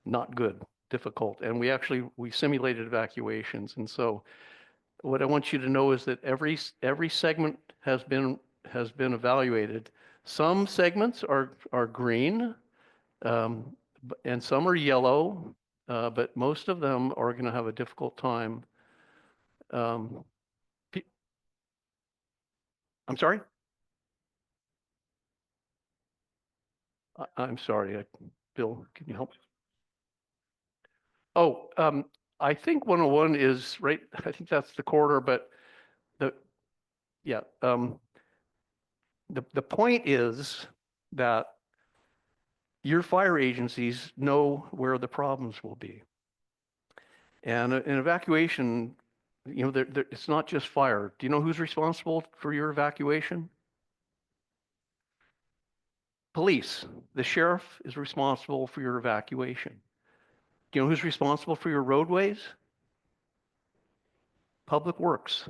not good, difficult. And we simulated evacuations. And so what I want you to know is that every segment has been evaluated. Some segments are green, and some are yellow, but most of them are going to have a difficult time. I'm sorry? I'm sorry, Bill, can you help? Oh, I think 101 is right. I think that's the corridor, but yeah. The point is that your fire agencies know where the problems will be. And an evacuation, it's not just fire. Do you know who's responsible for your evacuation? Police. The sheriff is responsible for your evacuation. Do you know who's responsible for your roadways? Public Works.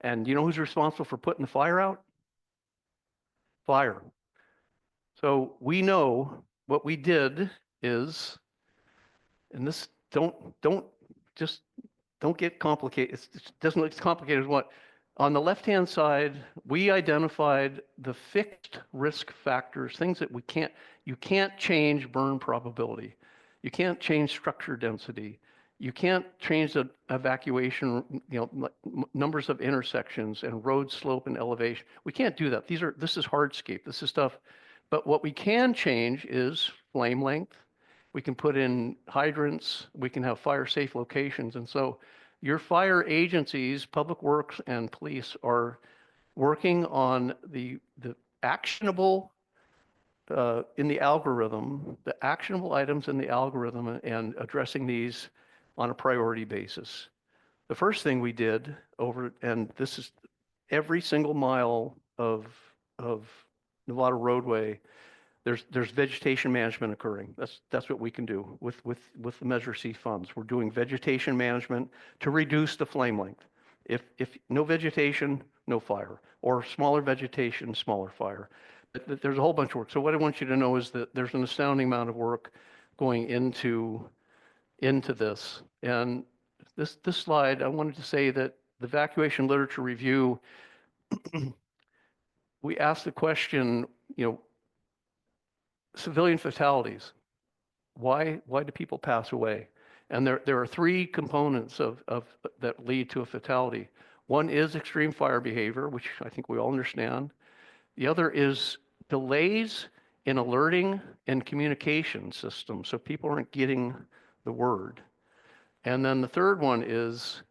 And do you know who's responsible for putting the fire out? Fire. So we know what we did is, and this don't get complicated. It doesn't look as complicated as what. On the left-hand side, we identified the fixed risk factors, things that you can't change burn probability. You can't change structure density. You can't change the evacuation, numbers of intersections and road slope and elevation. We can't do that. This is hardscape. This is stuff. But what we can change is flame length. We can put in hydrants. We can have fire safe locations. And so your fire agencies, Public Works and police, are working on the actionable in the algorithm, the actionable items in the algorithm, and addressing these on a priority basis. The first thing we did and this is every single mile of Nevada roadway, there's vegetation management occurring. That's what we can do with the Measure C funds. We're doing vegetation management to reduce the flame length. If no vegetation, no fire, or smaller vegetation, smaller fire. But there's a whole bunch of work. So what I want you to know is that there's an astounding amount of work going into this. And this slide, I wanted to say that the evacuation literature review, we asked the question, civilian fatalities. Why do people pass away? And there are 3 components that lead to a fatality. One is extreme fire behavior, which I think we all understand. The other is delays in alerting and communication systems, so people aren't getting the word. And then the third one is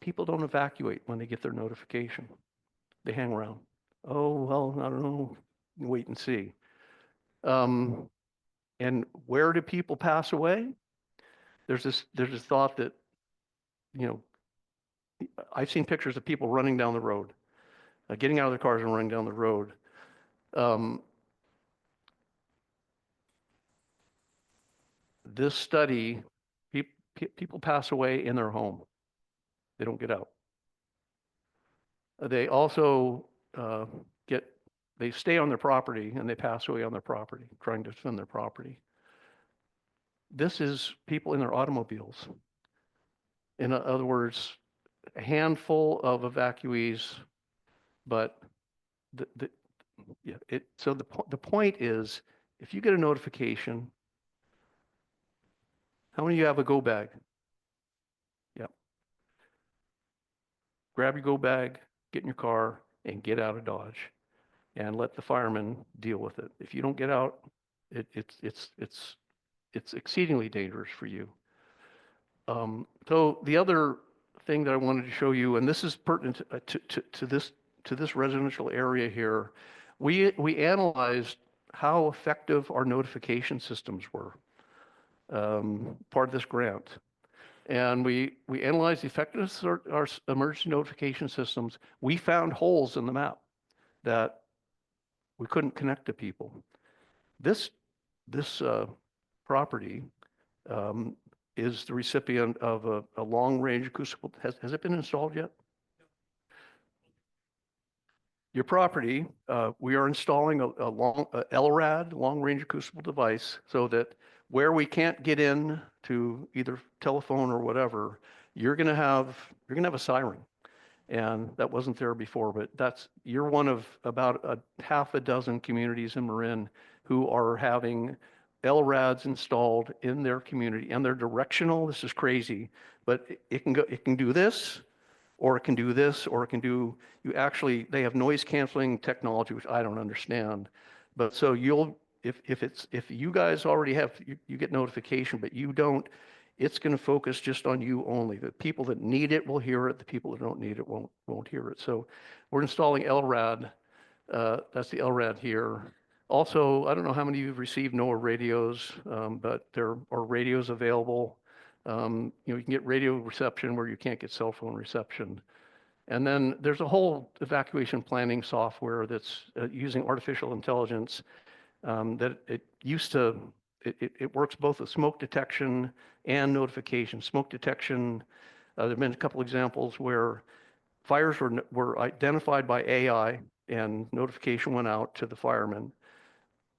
people don't evacuate when they get their notification. They hang around. Oh, well, I don't know, wait and see. And where do people pass away? there's this thought that, you know, I've seen pictures of people running down the road, getting out of their cars and running down the road. This study, people pass away in their home. They don't get out. They also they stay on their property and they pass away on their property, trying to defend their property. This is people in their automobiles. In other words, a handful of evacuees, but so the point is, if you get a notification, how many of you have a go bag? Yep. Grab your go bag, get in your car, and get out of Dodge, and let the firemen deal with it. If you don't get out, it's exceedingly dangerous for you. So the other thing that I wanted to show you, and this is pertinent to this residential area here, we analyzed how effective our notification systems were, part of this grant. And we analyzed the effectiveness of our emergency notification systems. We found holes in the map that we couldn't connect to people. This property is the recipient of a long-range acoustical. Has it been installed yet? Your property, we are installing a LRAD, long-range acoustical device, so that where we can't get in to either telephone or whatever, you're going to have a siren, and that wasn't there before. But you're one of about a half a dozen communities in Marin who are having LRADs installed in their community, and they're directional. This is crazy, but it can do this, or it can do this, or it can do, they have noise canceling technology, which I don't understand. But so if you guys already have, you get notification, but you don't, it's going to focus just on you only. The people that need it will hear it. The people that don't need it won't hear it. So we're installing LRAD. That's the LRAD here. Also, I don't know how many of you have received NOAA radios, but there are radios available. You can get radio reception where you can't get cell phone reception. And then there's a whole evacuation planning software that's using artificial intelligence that it works both with smoke detection and notification. Smoke detection, there have been a couple examples where fires were identified by AI and notification went out to the firemen.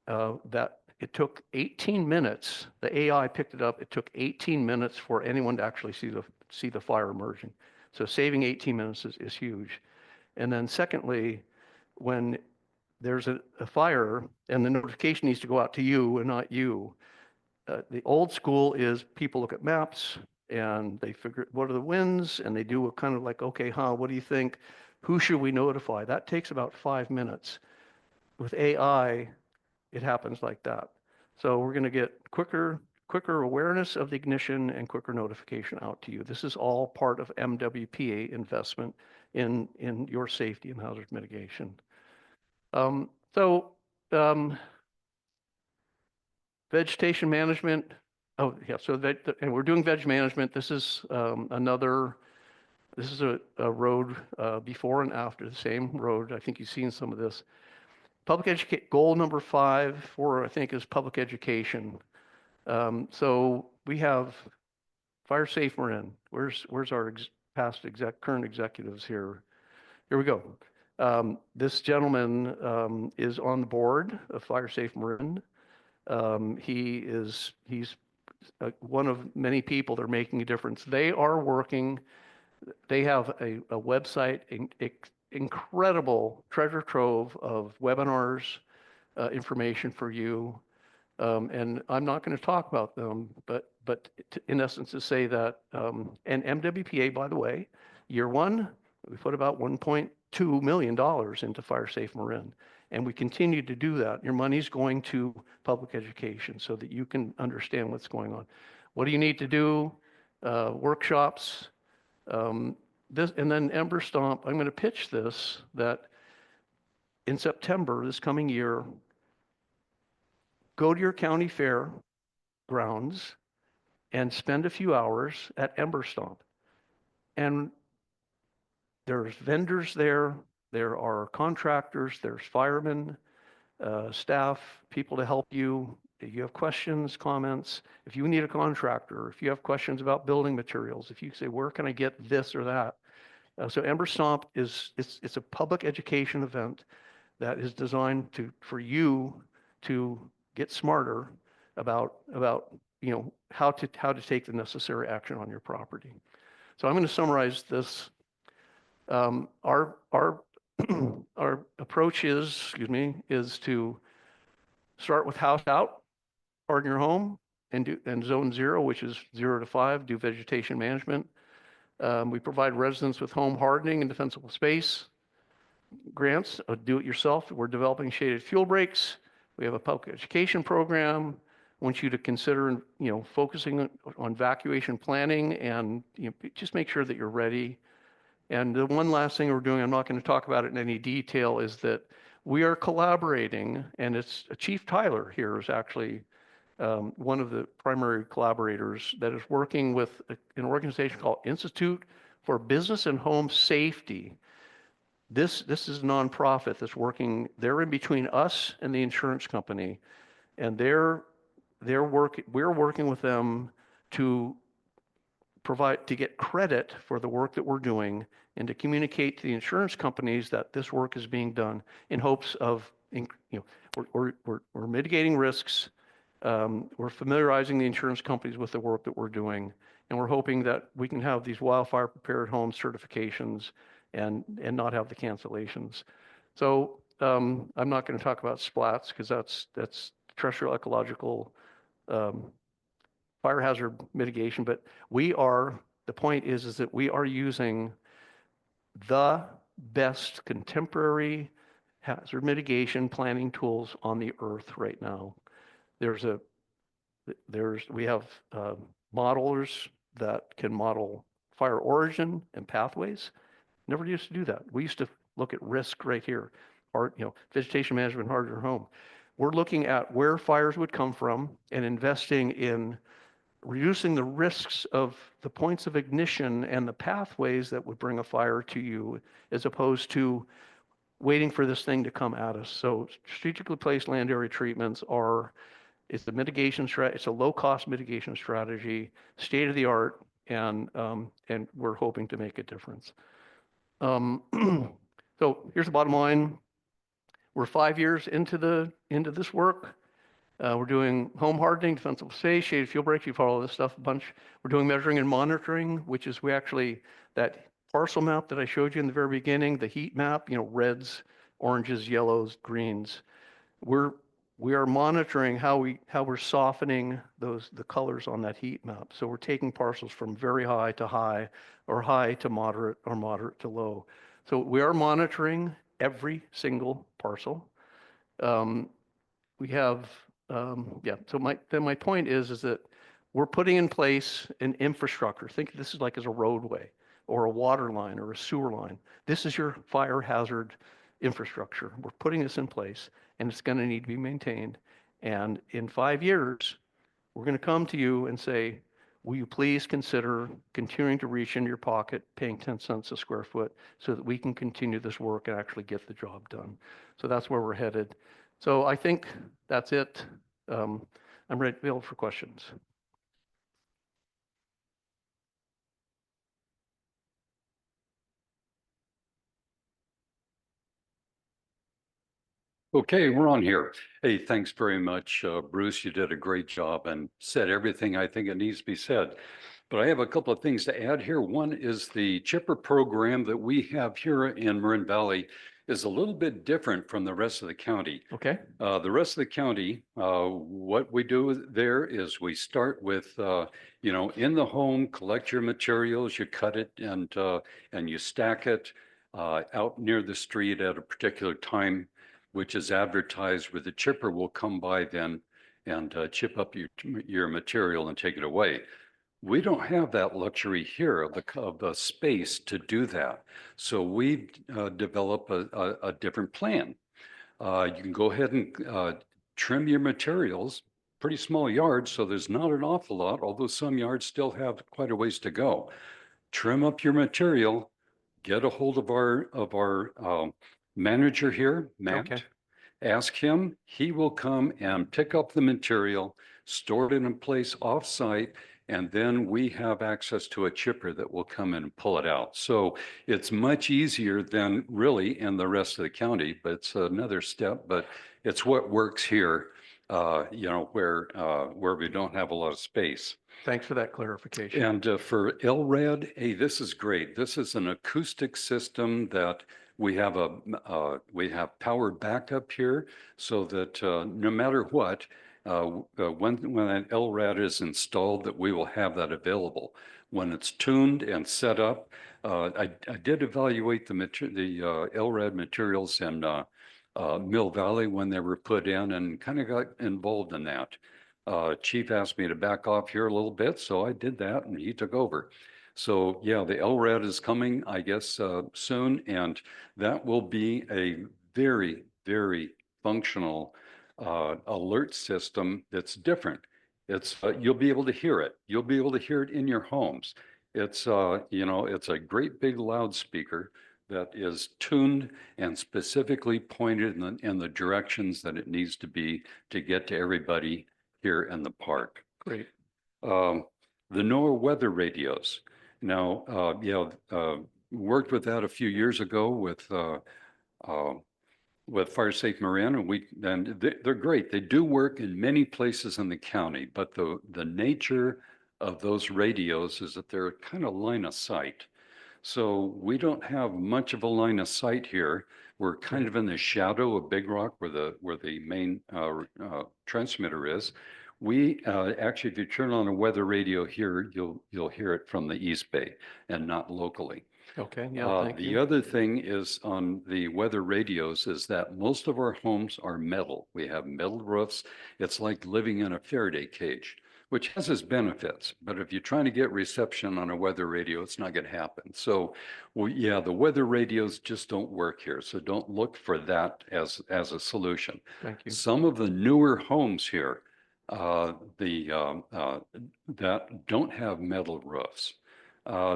That it took 18 minutes. The AI picked it up. It took 18 minutes for anyone to actually see the fire emerging. So saving 18 minutes is huge. And then secondly, when there's a fire and the notification needs to go out to you and not you, the old school is people look at maps and they figure what are the winds, and they do a kind of like, okay, what do you think? Who should we notify? That takes about 5 minutes. With AI, it happens like that. So we're going to get quicker awareness of the ignition and quicker notification out to you. This is all part of MWPA investment in your safety and hazard mitigation. Vegetation management. Oh yeah, and we're doing veg management. This is this is a road before and after, the same road. I think you've seen some of this. Public education, goal number 5 I think, is public education. So we have Fire Safe Marin. Where's our past current executives here? Here we go. This gentleman is on the board of Fire Safe Marin. He's one of many people that are making a difference. They are working. They have a website, incredible treasure trove of webinars, information for you. And I'm not going to talk about them, but in essence to say that, and MWPA, by the way, year 1, we put about $1.2 million into Fire Safe Marin. And we continue to do that. Your money's going to public education so that you can understand what's going on. What do you need to do? Workshops. And then Ember Stomp, I'm going to pitch this, that in September, this coming year, go to your county fair grounds and spend a few hours at Ember Stomp. And there's vendors there, there are contractors, there's firemen, staff, people to help you. If you have questions, comments, if you need a contractor, if you have questions about building materials, if you say, where can I get this or that? So Ember Stomp it's a public education event that is designed for you to get smarter about how to take the necessary action on your property. So I'm going to summarize this. Our our approach is to start with house out, harden your home, and zone 0, which is 0 to 5, do vegetation management. We provide residents with home hardening and defensible space grants, do it yourself. We're developing shaded fuel breaks. We have a public education program. I want you to consider, focusing on evacuation planning and just make sure that you're ready. And the one last thing we're doing, I'm not going to talk about it in any detail, is that we are collaborating, and it's Chief Tyler here is actually one of the primary collaborators that is working with an organization called Institute for Business and Home Safety. This is a nonprofit that's working. They're in between us and the insurance company, and we're working with them to get credit for the work that we're doing and to communicate to the insurance companies that this work is being done in hopes of, we're mitigating risks. We're familiarizing the insurance companies with the work that we're doing, and we're hoping that we can have these wildfire prepared home certifications and not have the cancellations. So I'm not going to talk about splats because that's terrestrial ecological fire hazard mitigation, but the point is that we are using the best contemporary hazard mitigation planning tools on the earth right now. We have modelers that can model fire origin and pathways. Never used to do that. We used to look at risk right here, or vegetation management, harder your home. We're looking at where fires would come from and investing in reducing the risks of the points of ignition and the pathways that would bring a fire to you, as opposed to waiting for this thing to come at us. So strategically placed land area treatments it's a mitigation strategy. It's a low-cost mitigation strategy, state of the art, and we're hoping to make a difference. So here's the bottom line. We're 5 years into this work. We're doing home hardening, defensible space, shaded fuel breaks. You follow this stuff a bunch. We're doing measuring and monitoring, which is that parcel map that I showed you in the very beginning, the heat map, reds, oranges, yellows, greens. We are monitoring how we're softening the colors on that heat map. So we're taking parcels from very high to high, or high to moderate, or moderate to low. So we are monitoring every single parcel. We have, so my point is that we're putting in place an infrastructure. Think of this as a roadway or a water line or a sewer line. This is your fire hazard infrastructure. We're putting this in place, and it's going to need to be maintained. And in 5 years, we're going to come to you and say, will you please consider continuing to reach into your pocket, paying 10 cents a square foot, so that we can continue this work and actually get the job done. So that's where we're headed. So I think that's it. I'm ready to be able for questions. Okay, we're on here. Hey, thanks very much, Bruce. You did a great job and said everything I think it needs to be said. But I have a couple of things to add here. One is the chipper program that we have here in Marin Valley is a little bit different from the rest of the county. Okay. The rest of the county, what we do there is we start with, in the home, collect your materials, you cut it and you stack it out near the street at a particular time, which is advertised, where the chipper will come by then and chip up your material and take it away. We don't have that luxury here of the space to do that. So we develop a different plan. You can go ahead and trim your materials pretty small yard, so there's not an awful lot, although some yards still have quite a ways to go. Trim up your material, get a hold of our manager here, Matt. Okay. Ask him, he will come and pick up the material, store it in a place off-site, and then we have access to a chipper that will come in and pull it out. So it's much easier than really in the rest of the county, but it's another step, but it's what works here, where we don't have a lot of space. Thanks for that clarification. And for LRAD, hey, this is great. This is an acoustic system that we have power backup here, so that no matter what, when an LRAD is installed, that we will have that available. When it's tuned and set up, I did evaluate the LRAD materials in Mill Valley when they were put in, and kind of got involved in that. Chief asked me to back off here a little bit, so I did that and he took over. So yeah, the LRAD is coming, I guess, soon, and that will be a very, very functional alert system that's different. It's you'll be able to hear it. You'll be able to hear it in your homes. It's it's a great big loudspeaker that is tuned and specifically pointed in the directions that it needs to be to get to everybody here in the park. Great. The NOAA weather radios. Now, worked with that a few years ago with Fire Safe Marin, and they're great. They do work in many places in the county, but the nature of those radios is that they're kind of line of sight. So we don't have much of a line of sight here. We're kind of in the shadow of Big Rock where the main transmitter is. We actually, if you turn on a weather radio here, you'll hear it from the East Bay and not locally. Okay, yeah, thank The you. other thing is on the weather radios is that most of our homes are metal. We have metal roofs. It's like living in a Faraday cage, which has its benefits. But if you're trying to get reception on a weather radio, it's not going to happen. So, well, yeah, the weather radios just don't work here. So don't look for that as a solution. Thank you. Some of the newer homes here, that don't have metal roofs,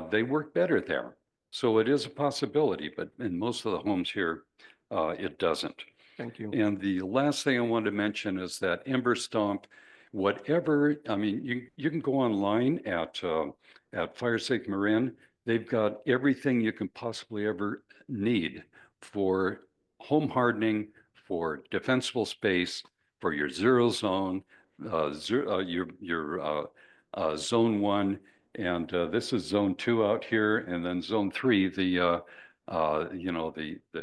they work better there. So it is a possibility, but in most of the homes here, it doesn't. Thank you. And the last thing I wanted to mention is that Ember Stomp, whatever, I mean, you can go online at Fire Safe Marin. They've got everything you can possibly ever need for home hardening, for defensible space, for your zero zone, your zone 1, and this is zone 2 out here, and then zone 3, the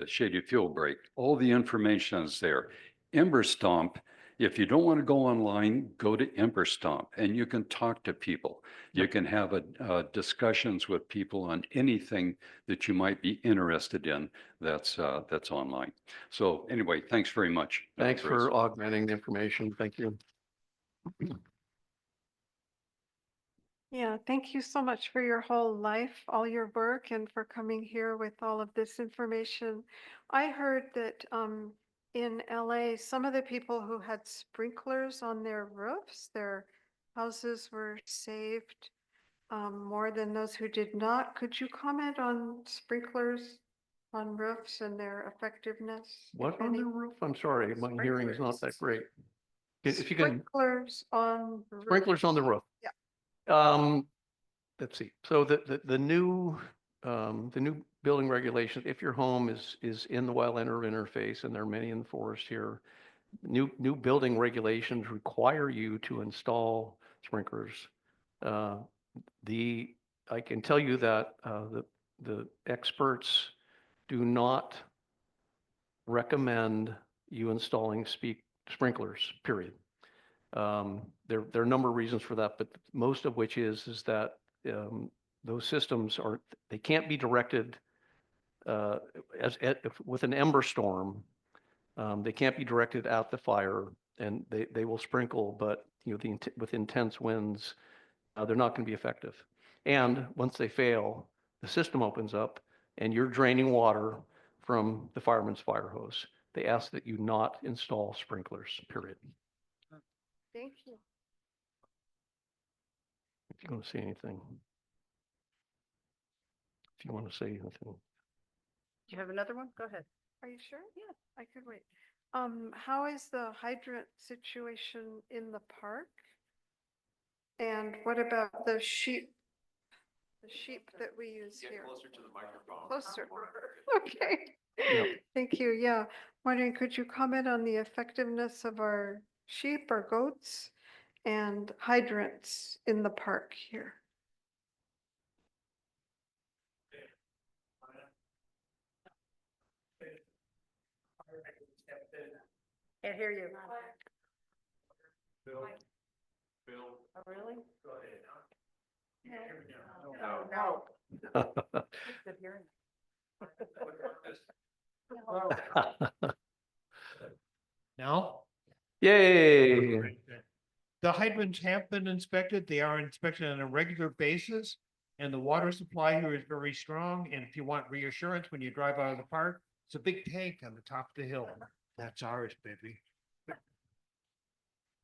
shaded fuel break. All the information is there. Ember Stomp, if you don't want to go online, go to Ember Stomp, and you can talk to people. You can have discussions with people on anything that you might be interested in that's online. So anyway, thanks very much. Thanks Chris. for augmenting the information. Thank you. Yeah, thank you so much for your whole life, all your work, and for coming here with all of this information. I heard that in LA, some of the people who had sprinklers on their roofs, their houses were saved more than those who did not. Could you comment on sprinklers on roofs and their effectiveness? if What on any? the roof? I'm sorry, my hearing is not that great. If you can, Sprinklers on roofs. sprinklers on the roof. Yeah. Let's see. So the new building regulations, if your home is in the wildland urban interface, and there are many in the forest here, new building regulations require you to install sprinklers. I can tell you that the experts do not recommend you installing sprinklers, period. There are a number of reasons for that, but most of which is that those systems they can't be directed with an ember storm. They can't be directed at the fire, and they will sprinkle, but with intense winds, they're not going to be effective. And once they fail, the system opens up, and you're draining water from the fireman's fire hose. They ask that you not install sprinklers, period. Thank you. If you want to say anything. If you want to say anything. Do you have another one? Go ahead. Are you sure? Yeah, I could wait. How is the hydrant situation in the park? And what about the sheep? The sheep that we use here? Closer to the microphone. Closer. Okay. Yep. Thank you. Yeah. Wondering, could you comment on the effectiveness of our sheep or goats and hydrants in the park here? Can't hear you. Bill. Oh, really? No. No. Good hearing. Now? Yay. The hydrants have been inspected. They are inspected on a regular basis. And the water supply here is very strong. And if you want reassurance when you drive out of the park, it's a big tank on the top of the hill. That's ours, baby.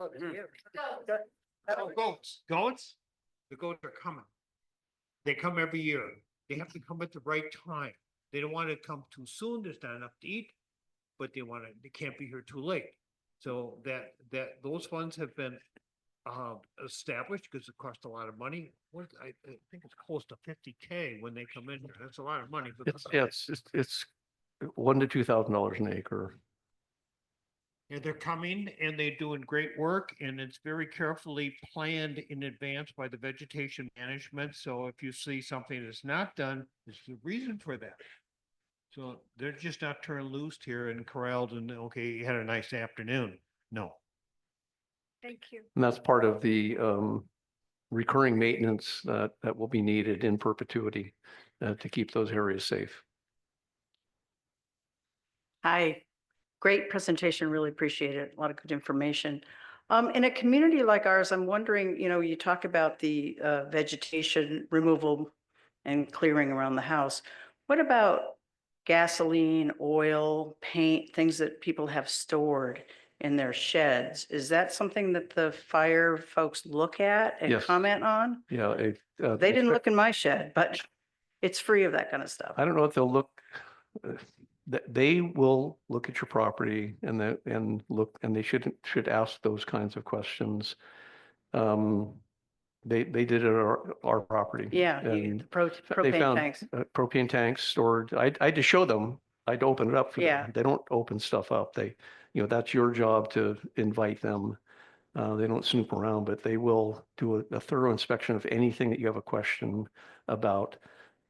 Oh, it's you. Oh, goats. Goats? The goats are coming. They come every year. They have to come at the right time. They don't want to come too soon. There's not enough to eat, but they can't be here too late. So those funds have been established because it costs a lot of money. I think it's close to 50K when they come in here. That's a lot of money. For It's, yeah, it's $1,000 to $2,000 an acre. And they're coming and they're doing great work and it's very carefully planned in advance by the vegetation management. So if you see something that's not done, there's a reason for that. So they're just not turned loose here and corralled and, okay, you had a nice afternoon. No. Thank you. And that's part of the recurring maintenance that will be needed in perpetuity to keep those areas safe. Hi, great presentation. Really appreciate it. A lot of good information. In a community like ours, I'm wondering, you talk about the vegetation removal and clearing around the house. What about gasoline, oil, paint, things that people have stored in their sheds? Is that something that the fire folks look at and Yes. comment on? Yeah. They didn't look in my shed, but it's free of that kind of stuff. I don't know if they'll look, they will look at your property and they should ask those kinds of questions. They did it at our property. Yeah, and the they propane found tanks. propane tanks stored. I had to show them. I'd open it up for Yeah. them. They don't open stuff up. That's your job to invite them. They don't snoop around, but they will do a thorough inspection of anything that you have a question about.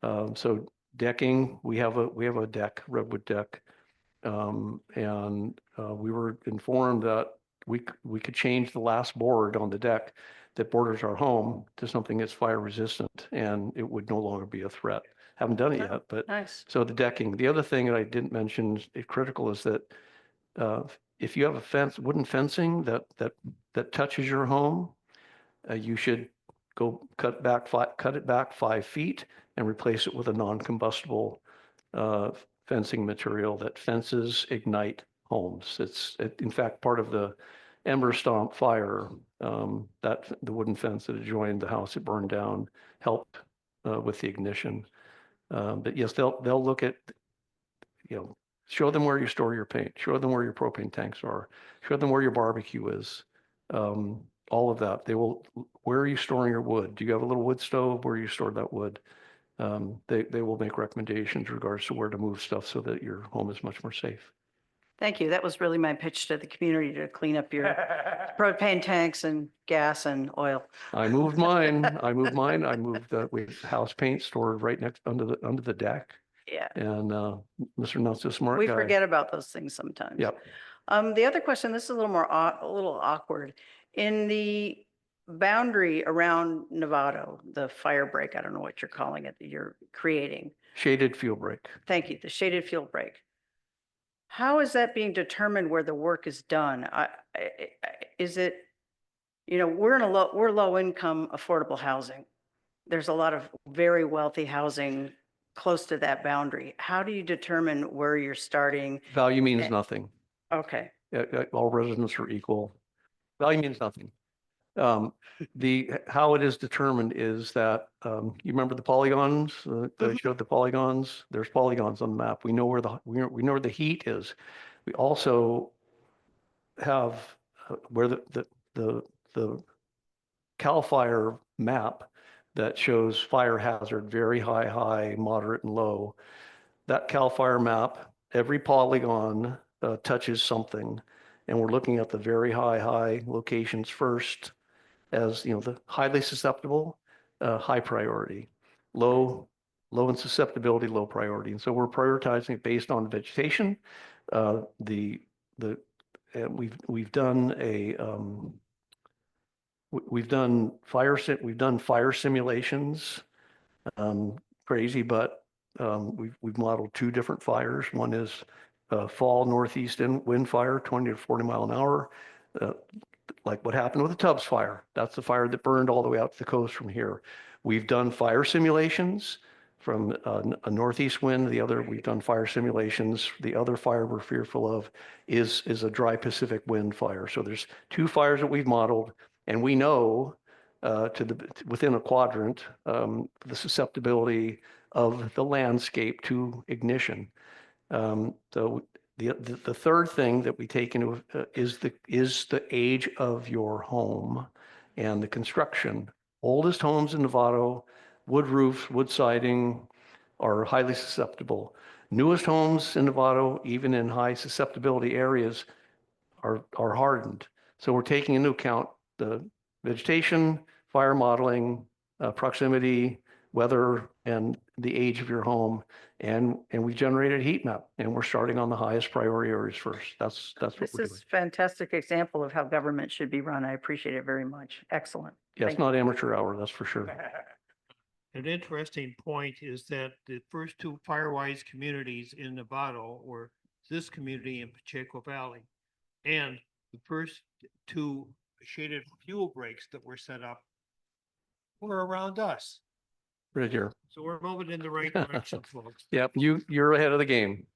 So decking, we have a deck, redwood deck. And we were informed that we could change the last board on the deck that borders our home to something that's fire resistant and it would no longer be a threat. Haven't done it Oh, yet, but Nice. so the decking. The other thing that I didn't mention critical is that if you have a wooden fencing that touches your home, you should go cut it back 5 feet and replace it with a non-combustible fencing material that fences ignite homes. It's in fact part of the Ember Stomp fire, that the wooden fence that adjoined the house that burned down helped with the ignition. But yes, they'll look at, show them where you store your paint, show them where your propane tanks are, show them where your barbecue is. All of that. Where are you storing your wood? Do you have a little wood stove? Where you store that wood? They will make recommendations in regards to where to move stuff so that your home is much more safe. Thank you. That was really my pitch to the community to clean up your propane tanks and gas and oil. I moved mine. I moved with house paint stored right next under the deck. Yeah, And Mr. Nutt's a smart we guy. forget about those things sometimes. Yep. The other question, this is a little awkward. In the boundary around Novato, the fire break, I don't know what you're calling it, that you're creating. Shaded fuel break. Thank you, the shaded field break. How is that being determined where the work is done? Is it, we're low income affordable housing. There's a lot of very wealthy housing close to that boundary. How do you determine where you're starting? Value means nothing. Okay, All residents are equal. Value means nothing. How it is determined is that, you remember the polygons, that I showed the polygons? There's polygons on the map. We know where we know where the heat is. We also have where the CAL FIRE map that shows fire hazard, very high, high, moderate, and low. That CAL FIRE map, every polygon touches something, and we're looking at the very high, high locations first, as the highly susceptible, high priority, low in susceptibility, low priority. And so we're prioritizing it based on vegetation. We've done fire simulations. Crazy, but we've modeled two different fires. One is fall northeast wind fire, 20 to 40 mile an hour. Like what happened with the Tubbs fire. That's the fire that burned all the way out to the coast from here. We've done fire simulations from a northeast wind. We've done fire simulations. The other fire we're fearful of is a dry Pacific wind fire. So there's two fires that we've modeled, and we know within a quadrant the susceptibility of the landscape to ignition. So the third thing that we take into is the age of your home and the construction. Oldest homes in Novato, wood roofs, wood siding, are highly susceptible. Newest homes in Novato, even in high susceptibility areas, are hardened. So we're taking into account the vegetation, fire modeling, proximity, weather, and the age of your home. And we generated a heat map, and we're starting on the highest priority areas first. That's what This we're doing. is a fantastic example of how government should be run. I appreciate it very much. Excellent. Yeah, it's Thank you. not amateur hour, that's for sure. An interesting point is that the first two Firewise communities in Novato were this community in Pacheco Valley. And the first two shaded fuel breaks that were set up were around us. Right here. So we're moving in the right direction, folks. Yep, you're ahead of the game.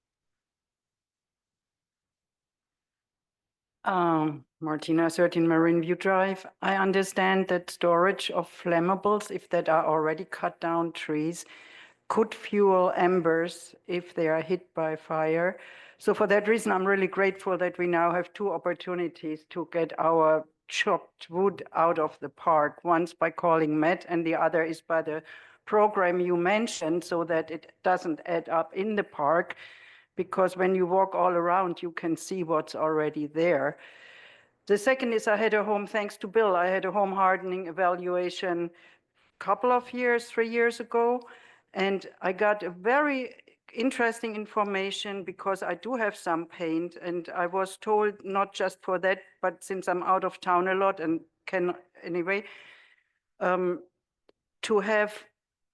Martina, 13 Marine View Drive. I understand that storage of flammables, if that are already cut down trees, could fuel embers if they are hit by fire. So for that reason, I'm really grateful that we now have two opportunities to get our chopped wood out of the park. Once by calling Matt, and the other is by the program you mentioned, so that it doesn't add up in the park. Because when you walk all around, you can see what's already there. The second is I had a home, thanks to Bill, I had a home hardening evaluation a couple of years, 3 years ago. And I got a very interesting information because I do have some paint, and I was told not just for that, but since I'm out of town a lot and can anyway, to have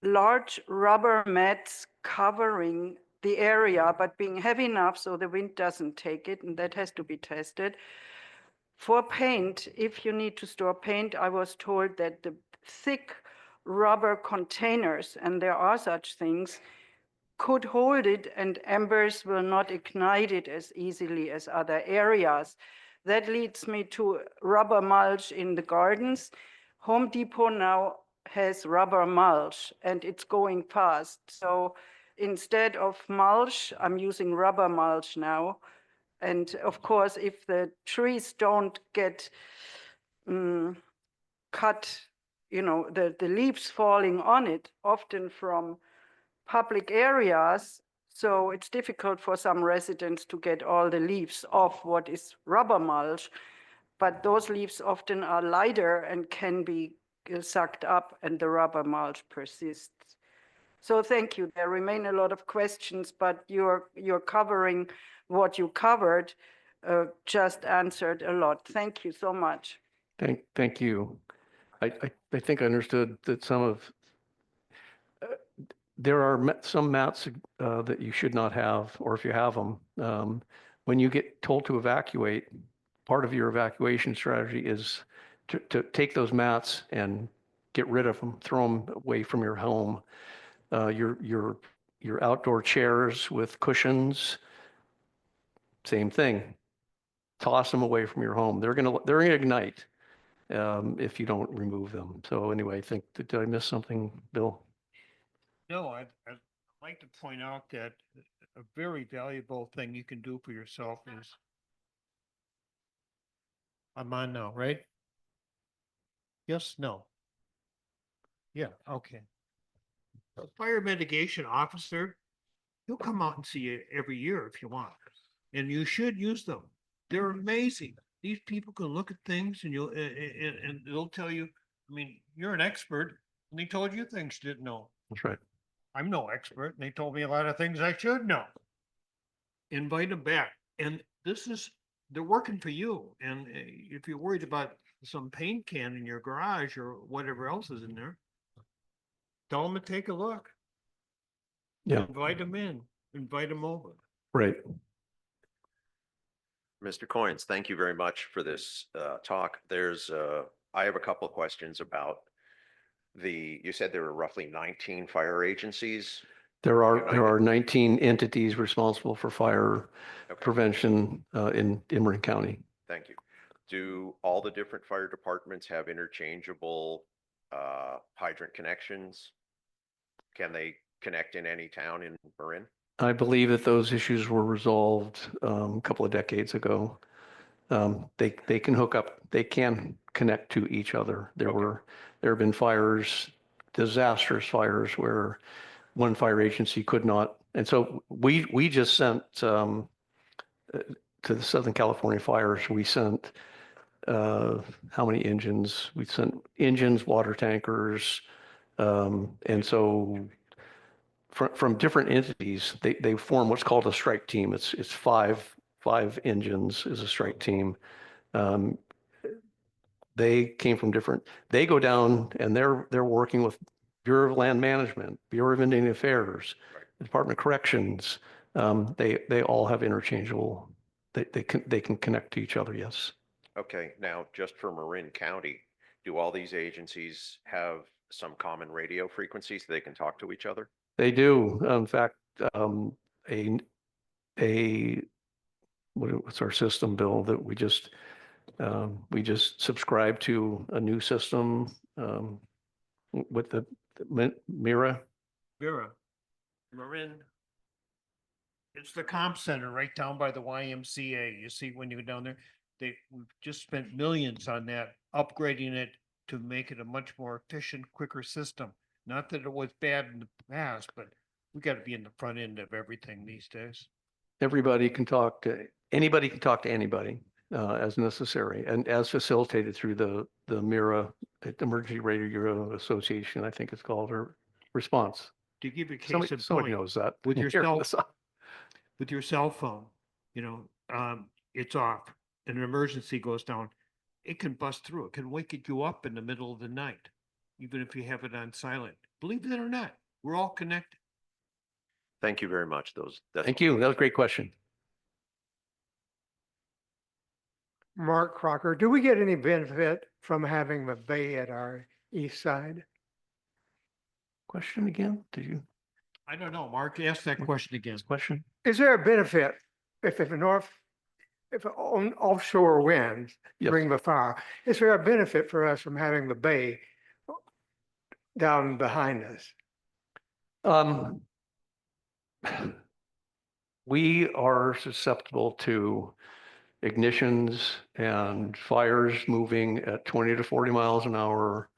large rubber mats covering the area, but being heavy enough so the wind doesn't take it, and that has to be tested. For paint, if you need to store paint, I was told that the thick rubber containers, and there are such things, could hold it and embers will not ignite it as easily as other areas. That leads me to rubber mulch in the gardens. Home Depot now has rubber mulch and it's going fast. So instead of mulch, I'm using rubber mulch now. And of course, if the trees don't get cut, the leaves falling on it, often from public areas, so it's difficult for some residents to get all the leaves off what is rubber mulch, but those leaves often are lighter and can be sucked up and the rubber mulch persists. So thank you. There remain a lot of questions, but you're covering what you covered, just answered a lot. Thank you so much. Thank you. I think I understood that there are some mats that you should not have, or if you have them, when you get told to evacuate, part of your evacuation strategy is to take those mats and get rid of them, throw them away from your home. Your outdoor chairs with cushions, same thing. toss them away from your home. They're gonna ignite if you don't remove them. So anyway, I think, did I miss something, Bill? No, I'd like to point out that a very valuable thing you can do for yourself is. I'm on now, right? Yes, no. Yeah, okay. A fire mitigation officer, he'll come out and see you every year if you want, and you should use them. They're amazing. These people can look at things and and they'll tell you, I mean, you're an expert, and they told you things you didn't know. That's right. I'm no expert, and they told me a lot of things I should know. Invite them back, and they're working for you, and if you're worried about some paint can in your garage or whatever else is in there, tell them to take a look. Yeah, Invite them in, invite them over. right. Mr. Coynes, thank you very much for this talk. I have a couple of questions about you said there were roughly 19 fire agencies. There United. are 19 entities responsible for fire Okay, prevention in Marin County. thank you. Do all the different fire departments have interchangeable hydrant connections? Can they connect in any town in Marin? I believe that those issues were resolved a couple of decades ago. They can hook up, they can connect to each other. Okay. There have been fires, disastrous fires where one fire agency could not. And so we just sent to the Southern California fires, we sent how many engines? We sent engines, water tankers. And so from different entities, they form what's called a strike team. It's five engines is a strike team. They came from they go down and they're working with Bureau of Land Management, Bureau of Indian Affairs, Right. Department of Corrections. They all have interchangeable, they can connect to each other, yes. Okay, now just for Marin County, do all these agencies have some common radio frequencies they can talk to each other? They do. In fact, what's our system, Bill, that we just subscribed to a new system with the Mira. Vera, Marin. It's the comp center right down by the YMCA. You see, when you go down there, we've just spent millions on that, upgrading it to make it a much more efficient, quicker system. Not that it was bad in the past, but we got to be in the front end of everything these days. Anybody can talk to anybody as necessary and as facilitated through the MIRA, Emergency Radio Association, I think it's called, or response. To give you a case in Somebody point, knows that. with your Here, cell- listen. with your cell phone, it's off, and an emergency goes down, it can bust through. It can wake you up in the middle of the night, even if you have it on silent. Believe it or not, we're all connected. Thank you very much. That's Thank all. you. That was a great question. Mark Crocker, do we get any benefit from having the bay at our east side? Question again? Did you, I don't know, Mark, ask that question again. this question? Is there a benefit if offshore winds Yes. bring the fire? Is there a benefit for us from having the bay down behind us? We are susceptible to ignitions and fires moving at 20 to 40 miles an hour.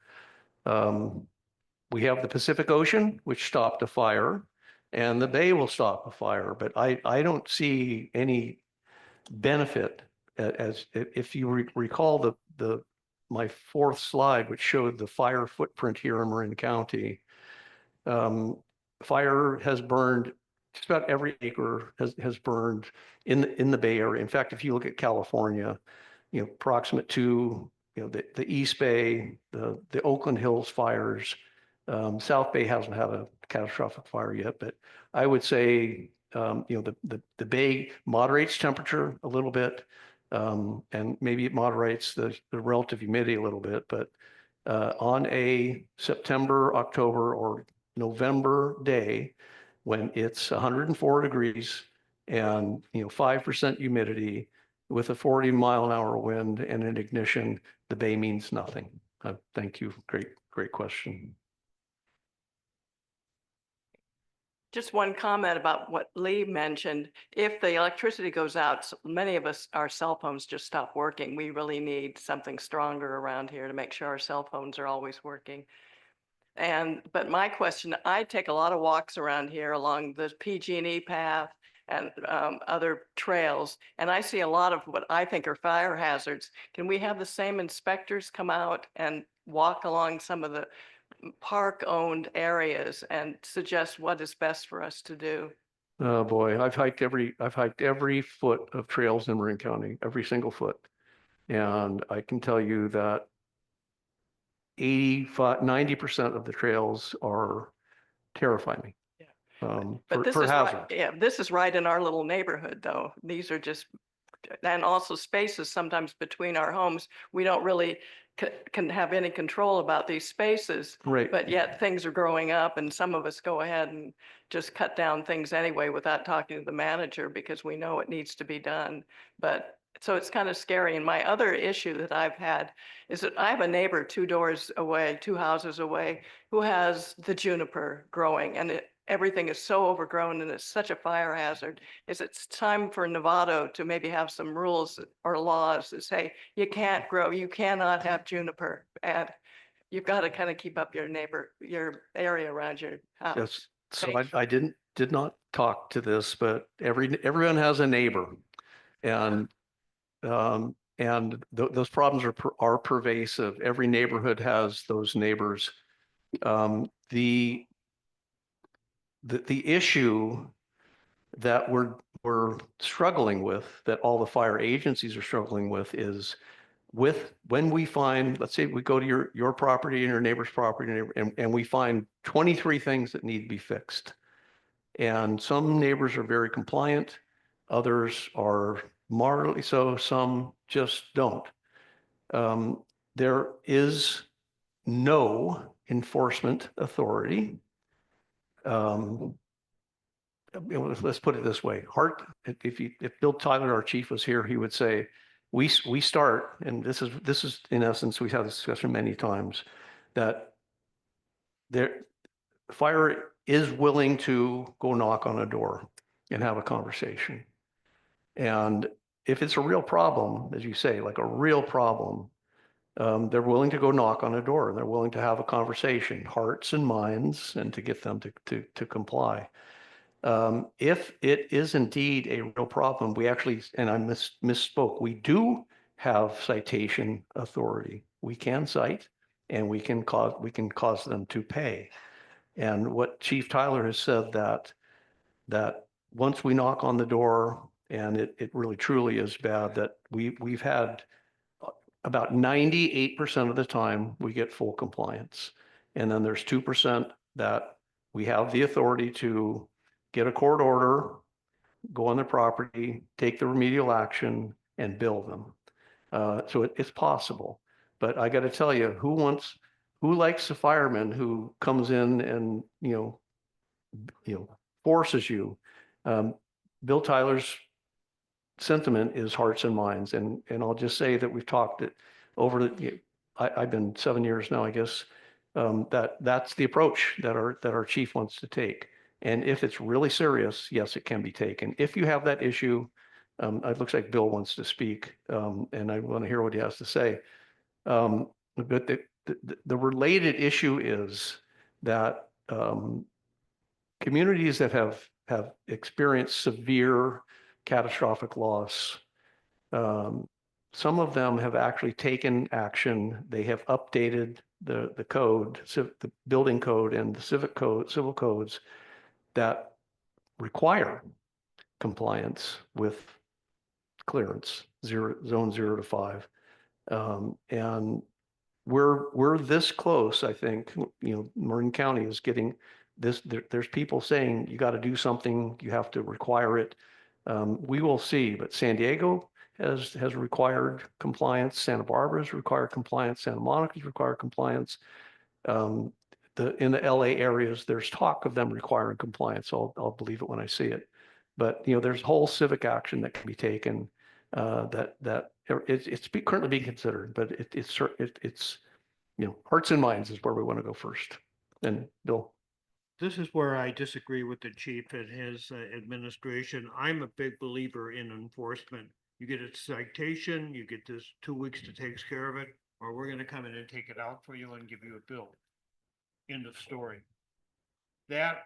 We have the Pacific Ocean, which stopped a fire, and the bay will stop a fire, but I don't see any benefit as if you recall my fourth slide, which showed the fire footprint here in Marin County. Fire has burned, just about every acre has burned in the Bay Area. In fact, if you look at California, proximate to, the East Bay, the Oakland Hills fires, South Bay hasn't had a catastrophic fire yet, but I would say, the Bay moderates temperature a little bit, and maybe it moderates the relative humidity a little bit, but on a September, October, or November day, when it's 104 degrees and 5% humidity with a 40-mile-an-hour wind and an ignition, the bay means nothing. Thank you. Great question. Just one comment about what Lee mentioned. If the electricity goes out, many of us, our cell phones just stop working. We really need something stronger around here to make sure our cell phones are always working. But my question, I take a lot of walks around here along the PG&E path and other trails, and I see a lot of what I think are fire hazards. Can we have the same inspectors come out and walk along some of the park-owned areas and suggest what is best for us to do? Oh boy, I've hiked every foot of trails in Marin County, every single foot. And I can tell you that 90% of the trails terrify me. Yeah. For This is hazard. right, yeah, this is right in our little neighborhood, though. These are just, and also spaces sometimes between our homes. We don't really can have any control about these spaces. Right. But yet things are growing up and some of us go ahead and just cut down things anyway without talking to the manager because we know it needs to be done. But so it's kind of scary. And my other issue that I've had is that I have a neighbor 2 doors away, 2 houses away, who has the juniper growing, and everything is so overgrown and it's such a fire hazard. Is it's time for Novato to maybe have some rules or laws that say you can't grow, you cannot have juniper, and you've got to kind of keep up your area around your house. Yes. So Thanks. I did not talk to this, but everyone has a neighbor, and those problems are pervasive. Every neighborhood has those neighbors. The issue that we're struggling with, that all the fire agencies are struggling with, is when we find, let's say we go to your property and your neighbor's property, and we find 23 things that need to be fixed. And some neighbors are very compliant, others are moderately so, some just don't. There is no enforcement authority. Let's put it this way. If Bill Tyler, our chief, was here, he would say, we start, and this is in essence, we've had this discussion many times, that fire is willing to go knock on a door and have a conversation. And if it's a real problem, as you say, like a real problem, they're willing to go knock on a door. They're willing to have a conversation, hearts and minds, and to get them to comply. If it is indeed a real problem, we actually, and I misspoke, we do have citation authority. We can cite, and we can cause them to pay. And what Chief Tyler has said, that once we knock on the door and it really truly is bad, that we've had about 98% of the time we get full compliance. And then there's 2% that we have the authority to get a court order, go on the property, take the remedial action, and bill them. So it's possible. But I got to tell you, who likes a fireman who comes in and forces you? Bill Tyler's sentiment is hearts and minds, and I'll just say that we've talked it over. I've been 7 years now, I guess. That's the approach that our chief wants to take. And if it's really serious, yes, it can be taken. If you have that issue, it looks like Bill wants to speak, and I want to hear what he has to say. But the related issue is that communities that have experienced severe catastrophic loss, some of them have actually taken action. They have updated the code, the building code and the civil codes that require compliance with clearance, zone 0 to 5. And we're this close, I think. Marin County is getting this. There's people saying you got to do something, you have to require it. We will see, but San Diego has required compliance. Santa Barbara has required compliance. Santa Monica has required compliance. In the LA areas, there's talk of them requiring compliance. I'll believe it when I see it. But there's whole civic action that can be taken. it's currently being considered, but it's, hearts and minds is where we want to go first. And Bill? This is where I disagree with the chief and his administration. I'm a big believer in enforcement. You get a citation, you get this 2 weeks to take care of it, or we're gonna come in and take it out for you and give you a bill. End of story. That,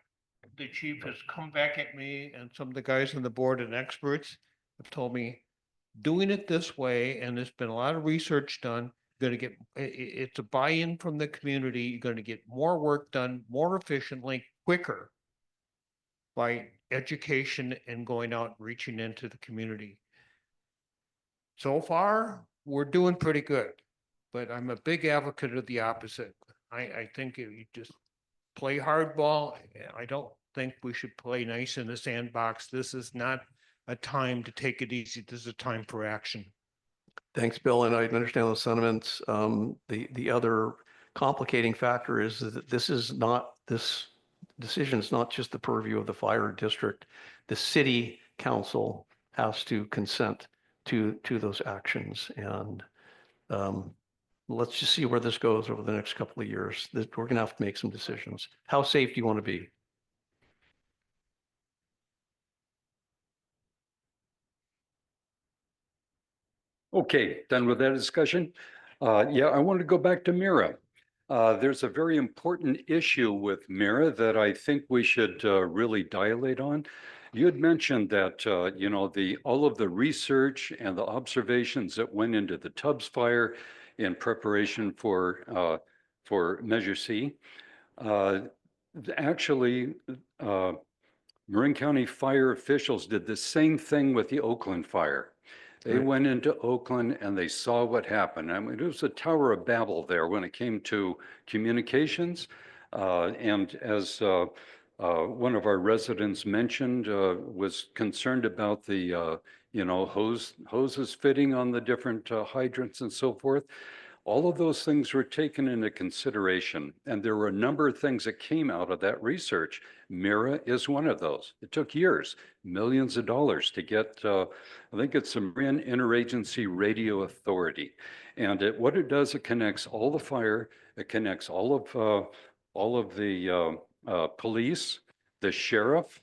the chief has come back at me, and some of the guys on the board and experts have told me, doing it this way, and there's been a lot of research done, gonna get, it's a buy-in from the community, you're gonna get more work done more efficiently, quicker by education and going out, and reaching into the community. So far, we're doing pretty good, but I'm a big advocate of the opposite. I think if you just play hardball. I don't think we should play nice in the sandbox. This is not a time to take it easy. This is a time for action. Thanks, Bill, and I understand those sentiments. The other complicating factor is that this decision is not just the purview of the fire district. The city council has to consent to those actions, and let's just see where this goes over the next couple of years. That we're going to have to make some decisions. How safe do you want to be? Okay, done with that discussion. Yeah, I want to go back to Mira. There's a very important issue with Mira that I think we should really dilate on. You had mentioned that, all of the research and the observations that went into the Tubbs fire in preparation for Measure C. Actually, Marin County fire officials did the same thing with the Oakland fire. They Right. went into Oakland and they saw what happened. I mean, it was a Tower of Babel there when it came to communications. And as one of our residents mentioned, was concerned about the, hoses fitting on the different hydrants and so forth. All of those things were taken into consideration, and there were a number of things that came out of that research. Mira is one of those. It took years, millions of dollars to get, I think it's the Marin Interagency Radio Authority. And what it does, it connects all the fire, it connects all of the police, the sheriff,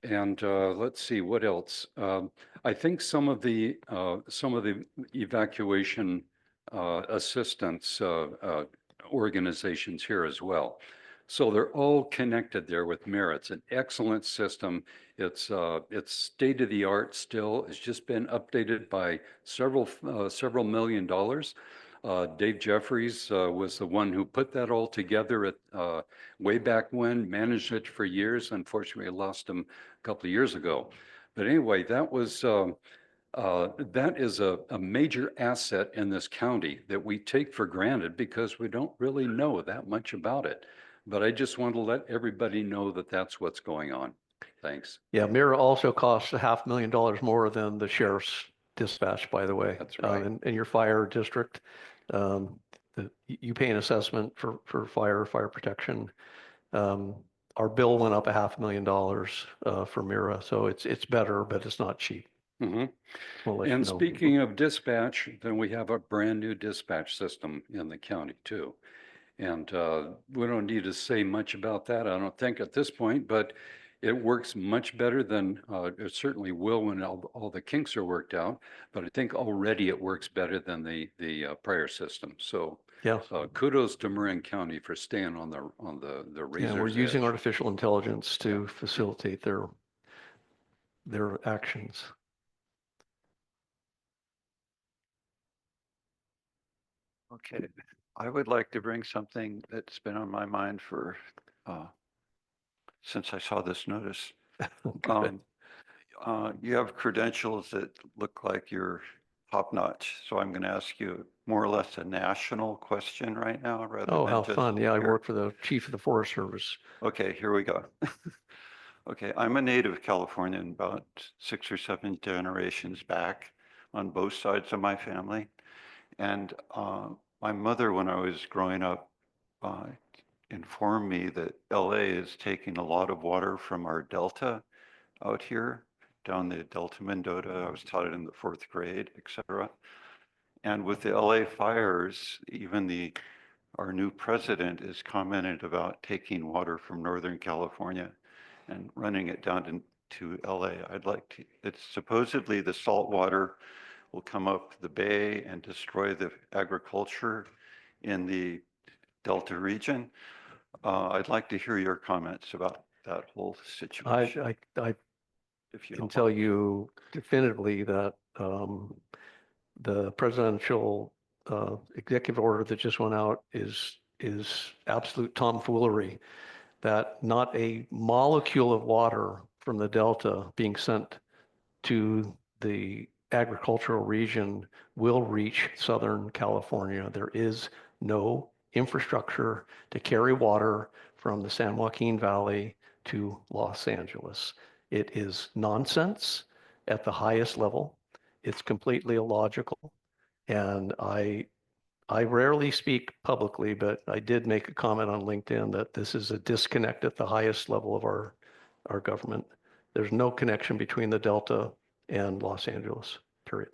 and let's see what else. I think some of the evacuation assistance organizations here as well. So they're all connected there with Mira. It's an excellent system. It's state of the art still. It's just been updated by several $1 million. Dave Jeffries was the one who put that all together at way back when, managed it for years. Unfortunately, I lost him a couple of years ago. But anyway, that is a major asset in this county that we take for granted because we don't really know that much about it. But I just want to let everybody know that that's what's going on. Thanks. Yeah, Mira also costs $500,000 more than the sheriff's dispatch, by the way. That's right. In your fire district, you pay an assessment for fire protection. Our bill went up $500,000 for Mira, so it's better, but it's not cheap. Mhm. We'll let you And know. speaking of dispatch, then we have a brand new dispatch system in the county too. And we don't need to say much about that, I don't think at this point, but it works much better than it certainly will when all the kinks are worked out. But I think already it works better than the prior system. So Yeah, kudos to Marin County for staying on the yeah, razor's we're using edge. artificial intelligence to facilitate their actions. Okay, I would like to bring something that's been on my mind for, since I saw this notice. Good. You have credentials that look like you're top notch, so I'm going to ask you more or less a national question right now rather Oh, than how just fun. Yeah, I here. work for the chief of the Forest Service. Okay, here we go. Okay, I'm a native Californian, about 6 or 7 generations back on both sides of my family. And my mother, when I was growing up, informed me that LA is taking a lot of water from our delta out here down the Delta Mendota. I was taught it in the 4th grade, et cetera. And with the LA fires, even our new president has commented about taking water from Northern California and running it down to LA. It's supposedly the salt water will come up the bay and destroy the agriculture in the Delta region. I'd like to hear your comments about that whole situation, I if you can don't tell mind. you definitively that the presidential executive order that just went out is absolute tomfoolery. That not a molecule of water from the Delta being sent to the agricultural region will reach Southern California. There is no infrastructure to carry water from the San Joaquin Valley to Los Angeles. It is nonsense at the highest level. It's completely illogical. And I rarely speak publicly, but I did make a comment on LinkedIn that this is a disconnect at the highest level of our government. There's no connection between the Delta and Los Angeles, period.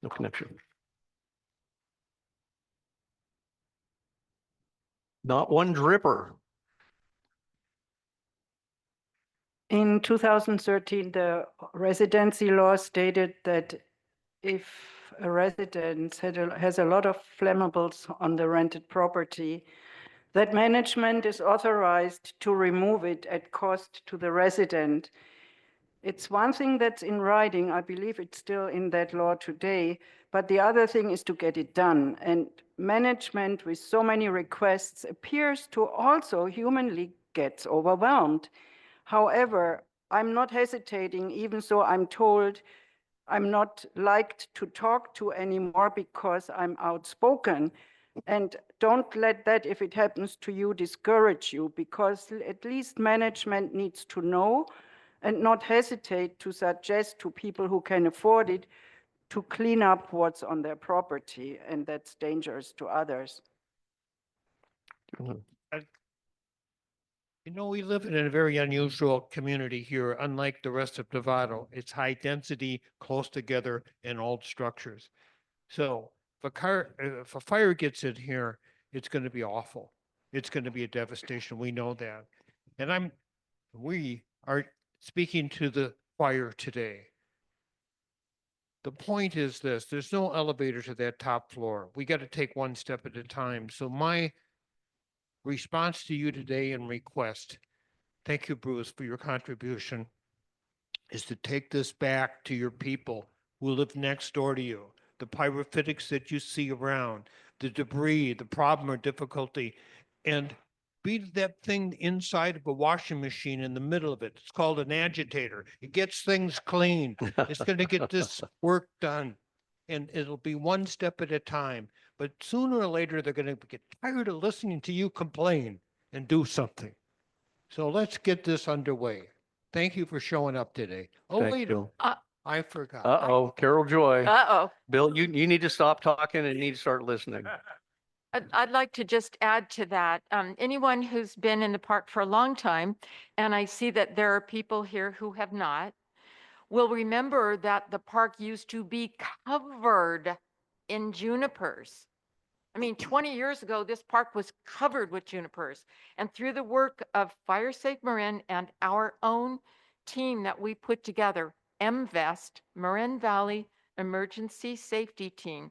No connection. Not one dripper. In 2013, the residency law stated that if a resident has a lot of flammables on the rented property, that management is authorized to remove it at cost to the resident. It's one thing that's in writing. I believe it's still in that law today, but the other thing is to get it done. And management with so many requests appears to also humanly gets overwhelmed. However, I'm not hesitating, even so I'm told I'm not liked to talk to anymore because I'm outspoken. And don't let that, if it happens to you, discourage you, because at least management needs to know and not hesitate to suggest to people who can afford it to clean up what's on their property, and that's dangerous to others. You know, we live in a very unusual community here, unlike the rest of Novato. It's high density, close together, and old structures. So if a fire gets in here, it's going to be awful. It's going to be a devastation. We know that. And we are speaking to the fire today. The point is this: there's no elevator to that top floor. We got to take one step at a time. So my response to you today and request, thank you, Bruce, for your contribution, is to take this back to your people who live next door to you. The pyrotechnics that you see around, the debris, the problem or difficulty, and be that thing inside of a washing machine in the middle of it. It's called an agitator. It gets things clean. It's going to get this work done. And it'll be one step at a time. But sooner or later, they're going to get tired of listening to you complain and do something. So let's get this underway. Thank you for showing up today. Oh, Thank wait, you. I forgot. Uh-oh, Carol Joy. Uh-oh. Bill, you need to stop talking and you need to start listening. I'd like to just add to that. Anyone who's been in the park for a long time, and I see that there are people here who have not, will remember that the park used to be covered in junipers. I mean, 20 years ago, this park was covered with junipers. And through the work of Fire Safe Marin and our own team that we put together, MVEST, Marin Valley Emergency Safety Team,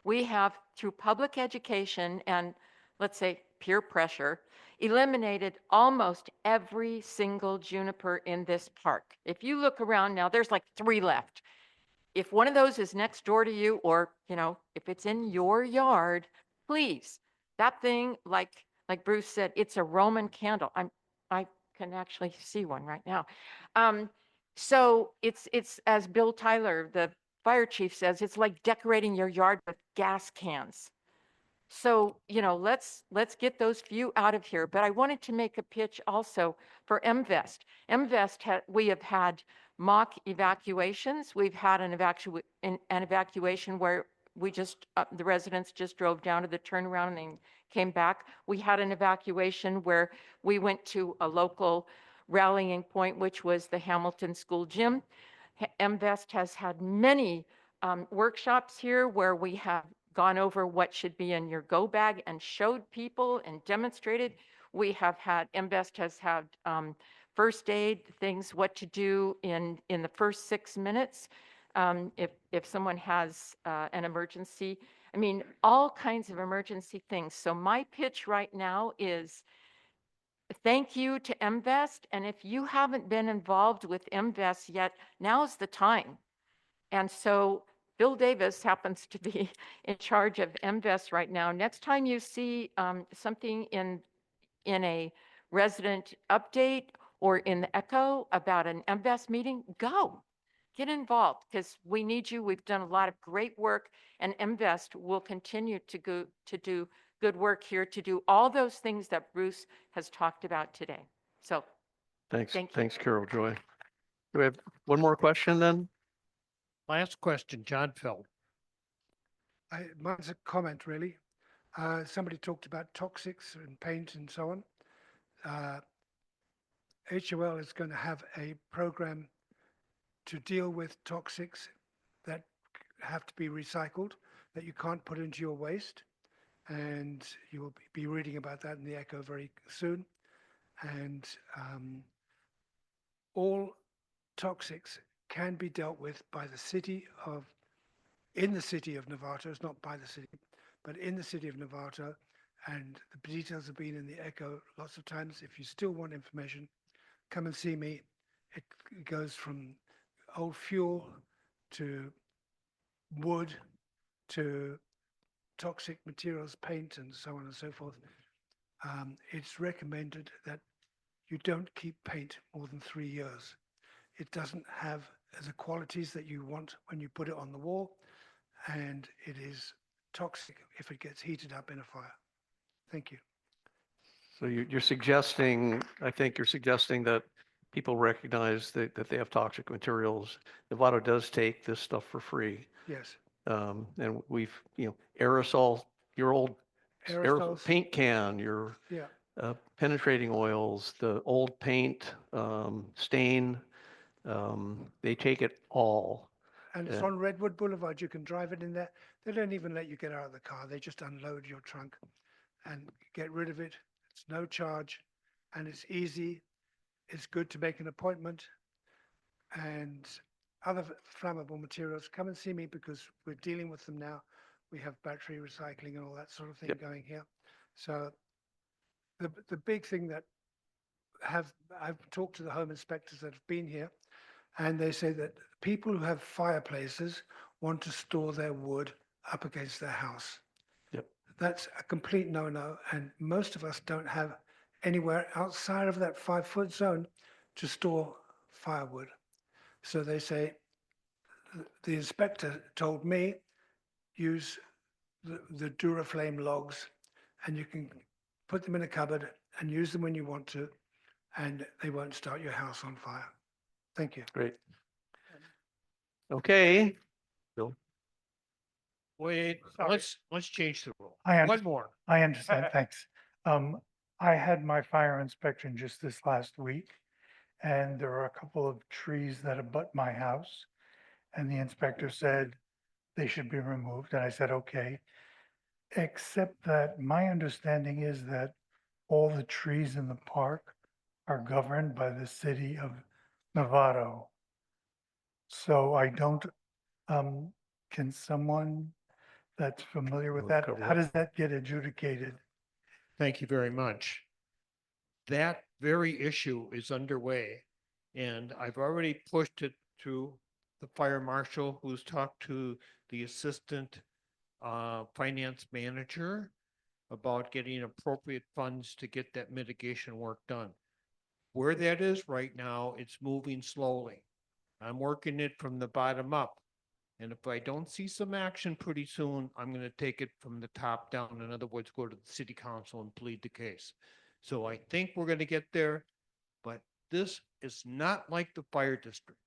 we have, through public education and, let's say, peer pressure, eliminated almost every single juniper in this park. If you look around now, there's like 3 left. If one of those is next door to you, or, if it's in your yard, please, that thing, like Bruce said, it's a Roman candle. I can actually see one right now. So it's as Bill Tyler, the fire chief, says, it's like decorating your yard with gas cans. So, let's get those few out of here. But I wanted to make a pitch also for MVEST. We have had mock evacuations. We've had an evacuation where the residents just drove down to the turnaround and then came back. We had an evacuation where we went to a local rallying point, which was the Hamilton School Gym. MVEST has had many workshops here where we have gone over what should be in your go bag and showed people and demonstrated. We have had, MVEST has had first aid things, what to do in the first 6 minutes if someone has an emergency. I mean, all kinds of emergency things. So my pitch right now is thank you to MVEST. And if you haven't been involved with MVEST yet, now's the time. And so Bill Davis happens to be in charge of MVEST right now. Next time you see something in a resident update or in the Echo about an MVEST meeting, go. Get involved because we need you. We've done a lot of great work, and MVEST will continue to do good work here to do all those things that Bruce has talked about today. So Thanks, Thank you. thanks, Carol Joy. Do we have one more question then? Last question, John Feld. Mine's a comment, really. Somebody talked about toxics and paint and so on. HOL is going to have a program to deal with toxics that have to be recycled, that you can't put into your waste. And you will be reading about that in the Echo very soon. And all toxics can be dealt with by the city of, in the city of Novato. It's not by the city, but in the city of Novato. And the details have been in the Echo lots of times. If you still want information, come and see me. It goes from old fuel to wood to toxic materials, paint, and so on and so forth. It's recommended that you don't keep paint more than 3 years. It doesn't have the qualities that you want when you put it on the wall, and it is toxic if it gets heated up in a fire. Thank you. So you're suggesting, I think you're suggesting that people recognize that they have toxic materials. Novato does take this stuff for free. Yes. And we've, aerosol, your old Aerosols. paint can, your Yeah. penetrating oils, the old paint, stain, they take it all. And it's Yeah. on Redwood Boulevard. You can drive it in there. They don't even let you get out of the car. They just unload your trunk and get rid of it. It's no charge and it's easy. It's good to make an appointment. And other flammable materials, come and see me because we're dealing with them now. We have battery recycling and all that sort of thing Yep. going here. So the big thing that I've talked to the home inspectors that have been here, and they say that people who have fireplaces want to store their wood up against their house. Yep. That's a complete no-no, and most of us don't have anywhere outside of that 5-foot zone to store firewood. So they say, the inspector told me, use the Duraflame logs, and you can put them in a cupboard and use them when you want to, and they won't start your house on fire. Thank you. Great. Okay. Bill? Wait, let's change the rule. I One understand. more. I understand, thanks. I had my fire inspection just this last week, and there are a couple of trees that abut my house. And the inspector said they should be removed, and I said, okay. Except that my understanding is that all the trees in the park are governed by the city of Novato. So I don't, can someone that's familiar with We'll that, cover how that. does that get adjudicated? Thank you very much. That very issue is underway, and I've already pushed it to the fire marshal, who's talked to the assistant finance manager about getting appropriate funds to get that mitigation work done. Where that is right now, it's moving slowly. I'm working it from the bottom up. And if I don't see some action pretty soon, I'm going to take it from the top down. In other words, go to the city council and plead the case. So I think we're going to get there, but this is not like the fire district.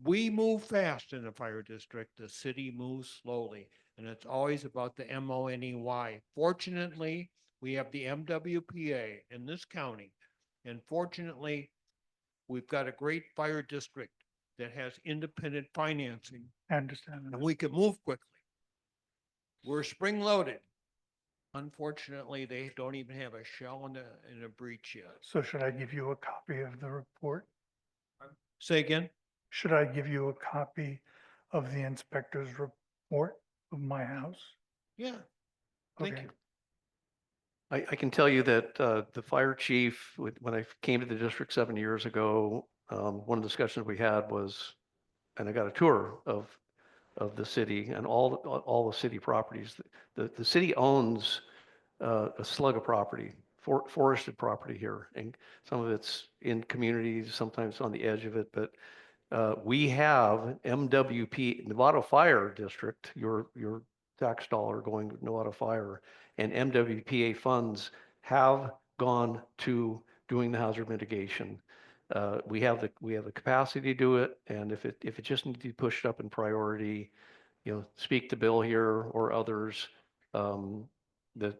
We move fast in the fire district. The city moves slowly, and it's always about the MONEY. Fortunately, we have the MWPA in this county, and fortunately, We've got a great fire district that has independent financing I understand. and we can move quickly. We're spring loaded. Unfortunately, they don't even have a shell in a breach yet. So should I give you a copy of the report? Say again? Should I give you a copy of the inspector's report of my house? Yeah. Thank Okay. you. I can tell you that the fire chief, when I came to the district 7 years ago, one of the discussions we had was, and I got a tour of the city and all the city properties. The city owns a slug of property, forested property here, and some of it's in communities, sometimes on the edge of it, but we have MWP, Nevada Fire District, your tax dollar going to Nevada Fire, and MWPA funds have gone to doing the hazard mitigation. We have the capacity to do it, and if it just needs to be pushed up in priority, speak to Bill here or others, that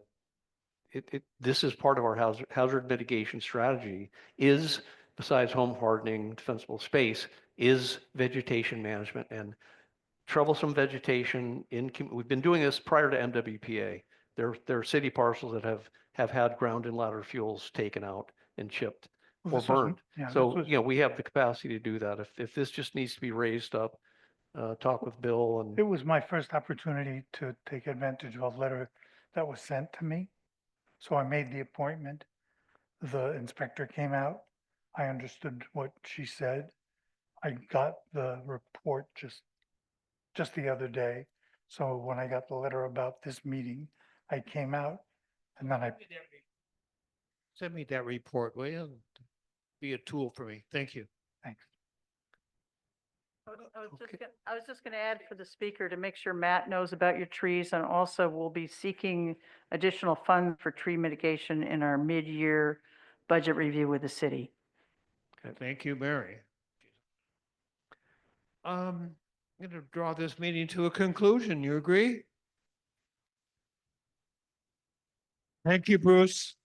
this is part of our hazard mitigation strategy is, besides home hardening, defensible space, is vegetation management and troublesome vegetation we've been doing this prior to MWPA. There are city parcels that have had ground and ladder fuels taken out and chipped Well, or this was- burned. yeah, this So, was- we have the capacity to do that. If this just needs to be raised up, talk with Bill and. It was my first opportunity to take advantage of a letter that was sent to me. So I made the appointment. The inspector came out. I understood what she said. I got the report just the other day. So when I got the letter about this meeting, I came out and then I, Send me that report, will you? Be a tool for me. Thank you. thanks. I was just going to add for the speaker to make sure Matt knows about your trees, and also we'll be seeking additional funds for tree mitigation in our mid-year budget review with the city. Thank you, Mary. I'm going to draw this meeting to a conclusion. You agree? Thank you, Bruce.